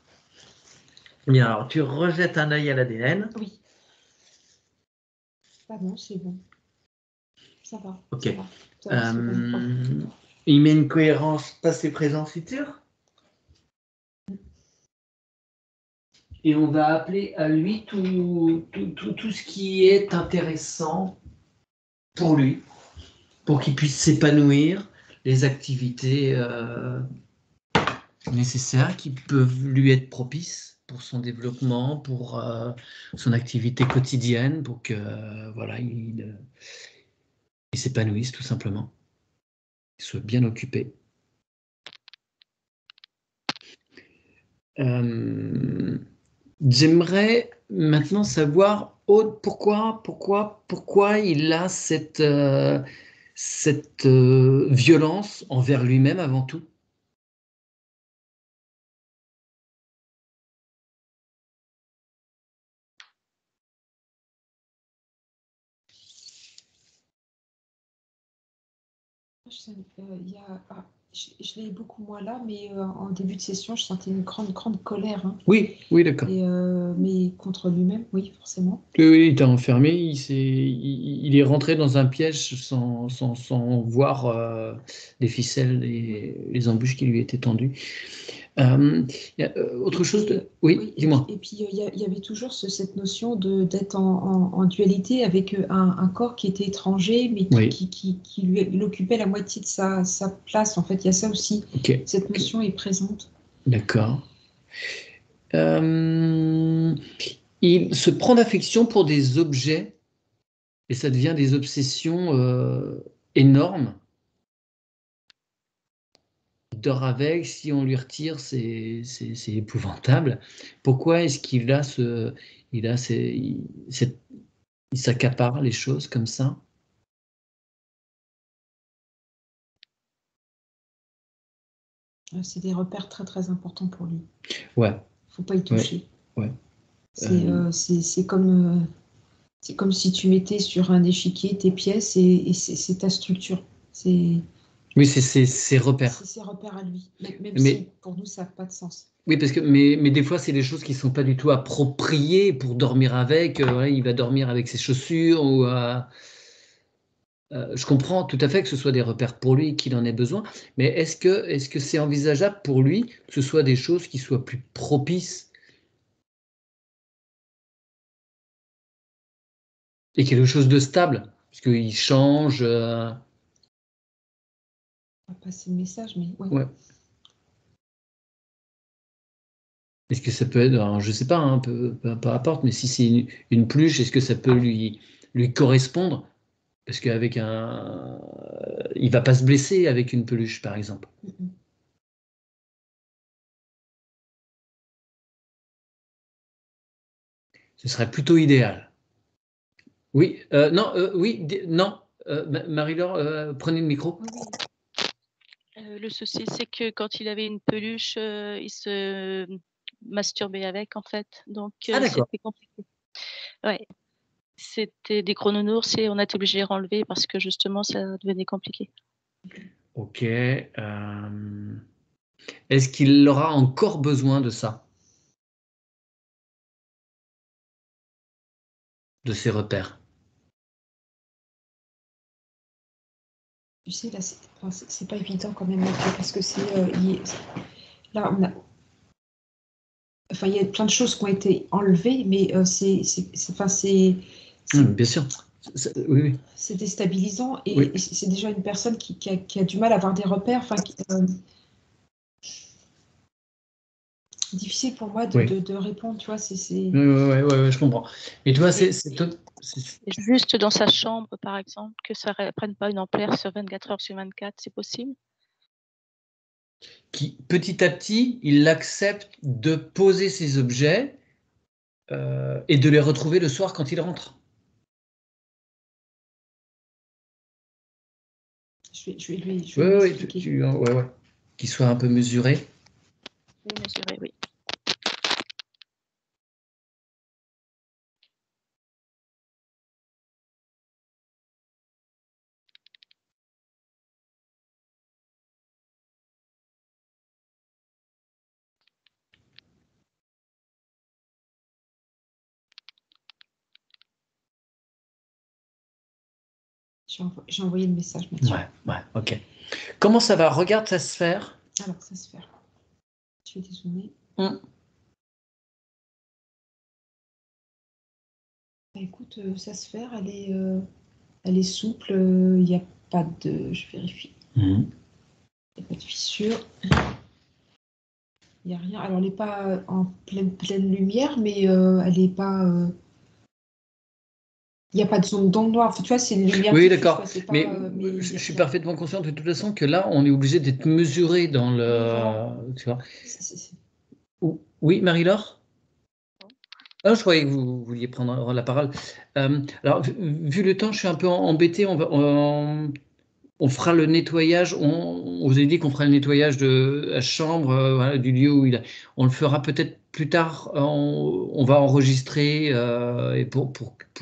Bien, alors tu rejettes un œil à l'ADN. Oui. Ah bon, c'est bon. Ça va. Ok. Ça va, c'est bon. Il met une cohérence passé, présent, futur. Et on va appeler à lui tout ce qui est intéressant pour lui, pour qu'il puisse s'épanouir, les activités nécessaires qui peuvent lui être propices pour son développement, pour son activité quotidienne, pour que il s'épanouisse tout simplement, qu'il soit bien occupé. J'aimerais maintenant savoir pourquoi il a cette violence envers lui-même avant tout. Il y a Je l'ai beaucoup moins là, mais en début de session, je sentais une grande colère. Hein. Oui, oui, d'accord. Mais contre lui-même, oui, forcément. Oui, il t'a enfermé, il est rentré dans un piège sans voir les ficelles, les embûches qui lui étaient tendues. Autre chose Oui, Oui, dis-moi. et puis il y avait toujours cette notion d'être en dualité avec un corps qui était étranger, mais Oui. qui lui occupait la moitié de sa place. En fait, il y a ça aussi. Ok. Cette notion est présente. D'accord. Il se prend d'affection pour des objets et ça devient des obsessions énormes. Il dort avec, si on lui retire, c'est épouvantable. Pourquoi est-ce qu'il a il s'accapare les choses comme ça? C'est des repères très très importants pour lui. Ouais. Faut pas y toucher. Ouais. C'est comme si tu mettais sur un échiquier tes pièces et c'est ta structure. Oui, c'est ses repères. C'est ses repères à lui, même Mais, si pour nous ça n'a pas de sens. Oui, mais des fois, c'est des choses qui ne sont pas du tout appropriées pour dormir avec. Voilà, il va dormir avec ses chaussures. Je comprends tout à fait que ce soit des repères pour lui et qu'il en ait besoin, mais est-ce que c'est envisageable pour lui que ce soit des choses qui soient plus propices et quelque chose de stable, parce qu'il change. On va passer le message, mais oui. Ouais. Est-ce que ça peut être, alors, je ne sais pas, hein, peu importe, mais si c'est une pluche, est-ce que ça peut lui correspondre? Parce qu'avec il va pas se blesser avec une peluche, par exemple. Ce serait plutôt idéal. Oui, non, oui, non. Marie-Laure, prenez le micro. Oui. Le souci, c'est que quand il avait une peluche, il se masturbait avec, en fait. Donc, D'accord. c'était compliqué. Ouais. C'était des gros nounours et on a été obligé de les renlever parce que justement, ça devenait compliqué. Ok. Est-ce qu'il aura encore besoin de ça? De ces repères? Tu sais, là, c'est pas évident quand même, parce que là, il y a plein de choses qui ont été enlevées, mais Bien sûr. Oui. C'est déstabilisant et Oui. c'est déjà une personne qui a du mal à avoir des repères. Difficile pour moi de répondre, tu vois. Oui, je comprends. Mais tu vois, c'est juste dans sa chambre, par exemple, que ça ne prenne pas une ampleur sur 24 heures sur 24, c'est possible? Qui, petit à petit, il accepte de poser ses objets et de les retrouver le soir quand il rentre. Je vais lui expliquer. Ouais. Qu'il soit un peu mesuré. Oui, mesuré, oui. J'ai envoyé le message, Mathieu. Ouais, ok. Comment ça va? Regarde sa sphère. Alors, sa sphère. Je vais dézoomer. Écoute, sa sphère, elle est souple. Il n'y a pas de... Je vérifie. Il n'y a pas de fissure. Il n'y a rien. Alors, elle n'est pas en pleine lumière, mais elle n'est pas... Il n'y a pas de zone d'ombre noire. Enfin, tu vois, c'est une lumière. Oui, d'accord. Mais je suis parfaitement conscient de toute façon que là, on est obligé d'être mesuré dans le. Oui, voilà. Tu vois. Oui, Marie-Laure? Je croyais que vous vouliez prendre la parole. Alors, vu le temps, je suis un peu embêté. On fera le nettoyage. On vous a dit qu'on ferait le nettoyage de la chambre, voilà, du lieu où il a. On le fera peut-être plus tard. On va enregistrer et pour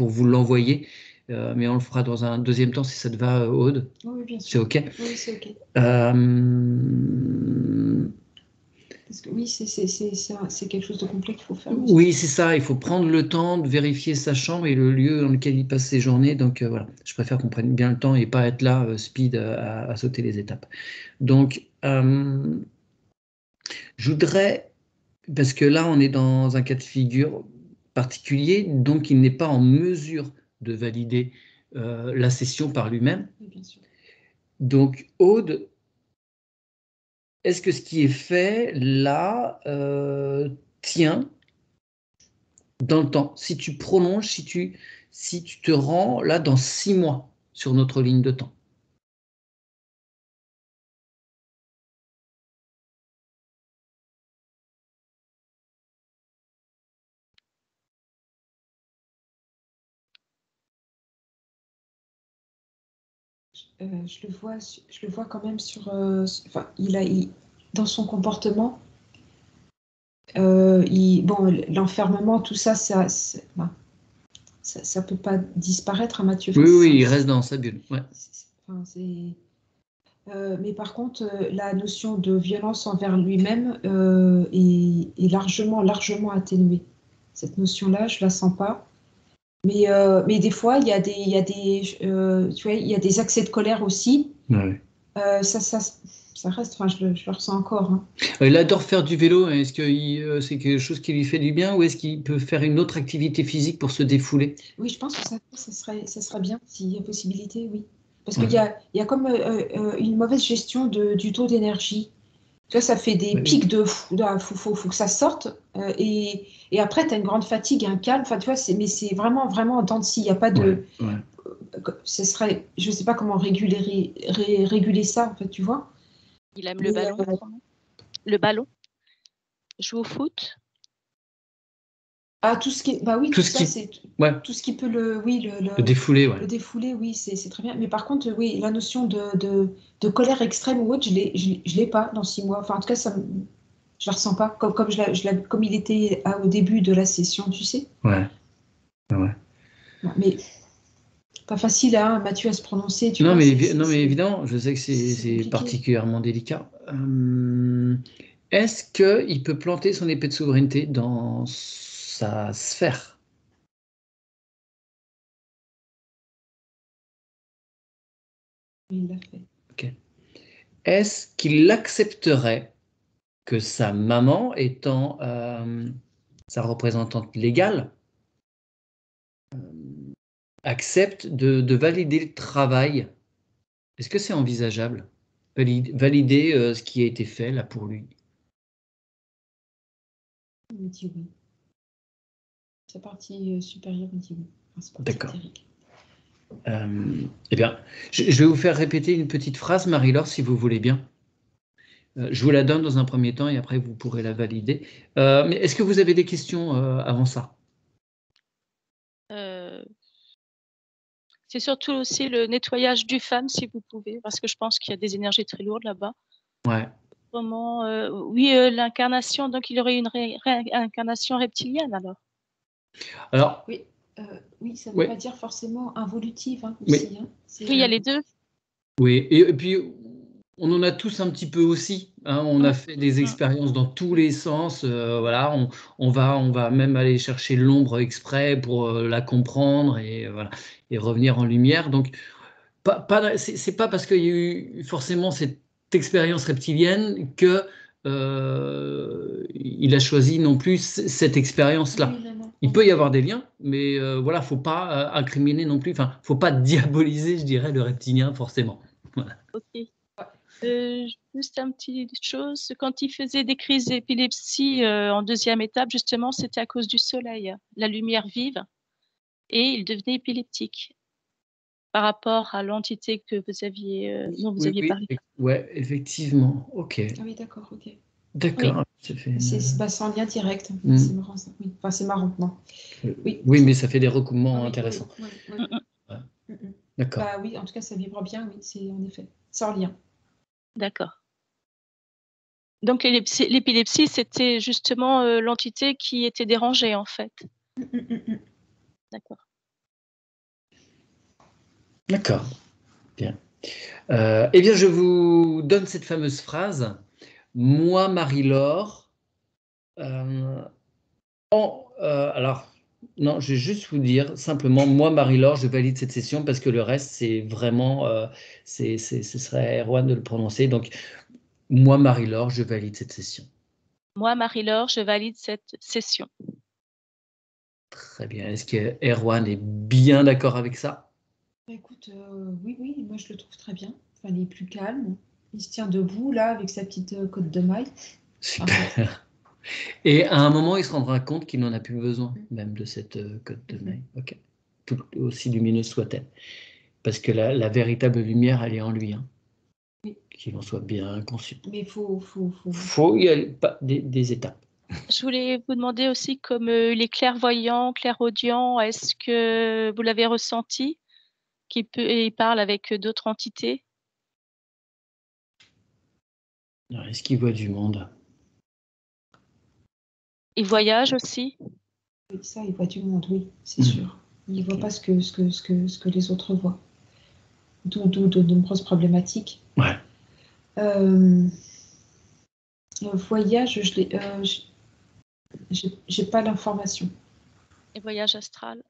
vous l'envoyer. mais on le fera dans un deuxième temps si ça te va, Aude. Oui, bien C'est sûr. OK? Oui, c'est OK. Parce que oui, c'est quelque chose de complet qu'il faut faire. Oui, c'est ça. Il faut prendre le temps de vérifier sa chambre et le lieu dans lequel il passe ses journées. Donc voilà, je préfère qu'on prenne bien le temps et pas être là, speed, à sauter les étapes. Donc, je voudrais, parce que là, on est dans un cas de figure particulier, donc il n'est pas en mesure de valider la session par lui-même. Oui, bien sûr. Donc, Aude, est-ce que ce qui est fait là tient dans le temps? Si tu prolonges, si tu te rends là dans 6 mois sur notre ligne de temps. Je le vois quand même sur. Enfin, dans son comportement, bon, l'enfermement, tout ça, ça peut pas disparaître, hein, Mathieu. Enfin, Oui, il reste dans sa bulle. Ouais. Enfin, mais par contre, la notion de violence envers lui-même est largement atténuée. Cette notion-là, je la sens pas. Mais des fois, il y a tu vois, il y a des accès de colère aussi. Ouais. Ça reste, enfin, je le ressens encore. Hein. Il adore faire du vélo. Est-ce que c'est quelque chose qui lui fait du bien ou est-ce qu'il peut faire une autre activité physique pour se défouler? Oui, je pense que ça serait bien s'il y a possibilité, oui. Parce Ouais. qu'il y a comme une mauvaise gestion du taux d'énergie. Tu vois, ça fait des pics de fou. Faut que ça sorte. Et après, tu as une grande fatigue, un calme. Enfin, tu vois, mais c'est vraiment en dents de scie. Il n'y a pas de. Ouais. Ce serait, je ne sais pas comment réguler ça, en fait, tu vois. Il aime le ballon. Le ballon. Joue au foot. Ah, tout ce qui est. Bah oui, tout ça, c'est. Ouais. Tout ce qui peut le défouler, ouais. Le défouler, oui, c'est très bien. Mais par contre, oui, la notion de colère extrême ou autre, je l'ai pas dans 6 mois. Enfin, en tout cas, je la ressens pas. Comme il était au début de la session, tu sais. Ouais. Mais pas facile, hein, Mathieu, à se prononcer. Non, mais évidemment, je sais que c'est compliqué. particulièrement délicat. Est-ce qu'il peut planter son épée de souveraineté dans sa sphère? Il l'a fait. Ok. Est-ce qu'il accepterait que sa maman, étant sa représentante légale, accepte de valider le travail? Est-ce que c'est envisageable? Valider ce qui a été fait là pour lui? Il me dit oui. Sa partie supérieure me dit oui. Enfin, d'accord. Eh bien, je vais vous faire répéter une petite phrase, Marie-Laure, si vous voulez bien. Je vous la donne dans un premier temps et après vous pourrez la valider. Mais est-ce que vous avez des questions avant ça? C'est surtout aussi le nettoyage du fan, si vous pouvez, parce que je pense qu'il y a des énergies très lourdes là-bas. Ouais. Comment, oui, l'incarnation, donc il y aurait une réincarnation reptilienne alors. Alors. Oui, ça ne veut pas dire forcément involutive hein, aussi. Hein. Oui, il y a les deux. Oui, et puis on en a tous un petit peu aussi. Hein, on a fait des expériences dans tous les sens. Voilà, on va même aller chercher l'ombre exprès pour la comprendre et voilà, et revenir en lumière. Donc, c'est pas parce qu'il y a eu forcément cette expérience reptilienne que il a choisi non plus cette expérience-là. Oui, il peut y avoir des liens, mais voilà, faut pas incriminer non plus. Enfin, faut pas diaboliser, je dirais, le reptilien forcément. Voilà. Ok. Juste une petite chose, quand il faisait des crises d'épilepsie en deuxième étape, justement, c'était à cause du soleil, la lumière vive, et il devenait épileptique par rapport à l'entité que vous aviez, dont vous aviez parlé. Ouais, effectivement. Ok. Ah oui, d'accord, ok. D'accord. Oui. C'est en lien direct. C'est marrant ça. Oui. Enfin, c'est marrant, non. Oui, mais ça fait des recoupements intéressants. D'accord. Bah oui, en tout cas, ça vibre bien, oui, c'est en effet. C'est en lien. D'accord. Donc l'épilepsie, c'était justement l'entité qui était dérangée en fait. D'accord. D'accord, bien. Eh bien, je vous donne cette fameuse phrase. Moi, Marie-Laure, alors, non, je vais juste vous dire simplement, moi, Marie-Laure, je valide cette session parce que le reste, c'est vraiment, ce serait Erwan de le prononcer. Donc, moi, Marie-Laure, je valide cette session. Moi, Marie-Laure, je valide cette session. Très bien. Est-ce que Erwan est bien d'accord avec ça? Écoute, oui, moi je le trouve très bien. Enfin, il est plus calme. Il se tient debout là avec sa petite cotte de maille. Super. Et à un moment, il se rendra compte qu'il n'en a plus besoin, même de cette cotte de maille. Ok. Tout aussi lumineuse soit-elle. Parce que la véritable lumière, elle est en lui. Hein. Oui. Qu'il en soit bien conscient. Mais il Faut y aller, pas des étapes. Je voulais vous demander aussi, comme il est clairvoyant, clairaudient, est-ce que vous l'avez ressenti qu'il parle avec d'autres entités? Alors, est-ce qu'il voit du monde? Il voyage aussi? Oui, ça, il voit du monde, oui, c'est sûr. Il ne voit pas ce que les autres voient. D'où de nombreuses problématiques. Ouais. Voyage, j'ai pas l'information. Et voyage astral?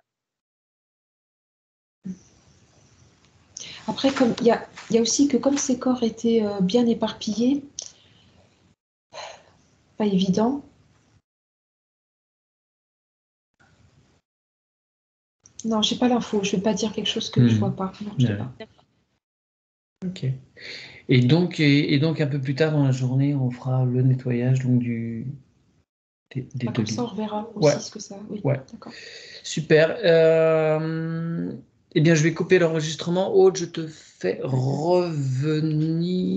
Après, comme il y a aussi que comme ces corps étaient bien éparpillés, pas évident. Non, j'ai pas l'info. Je vais pas dire quelque chose que je vois pas. Non, je sais pas. Ok. Et donc un peu plus tard dans la journée, on fera le nettoyage donc des deux Comme lits. ça, on verra aussi ce que ça. Oui, ouais. D'accord. Super. Eh bien, je vais couper l'enregistrement. Aude, je te fais revenir.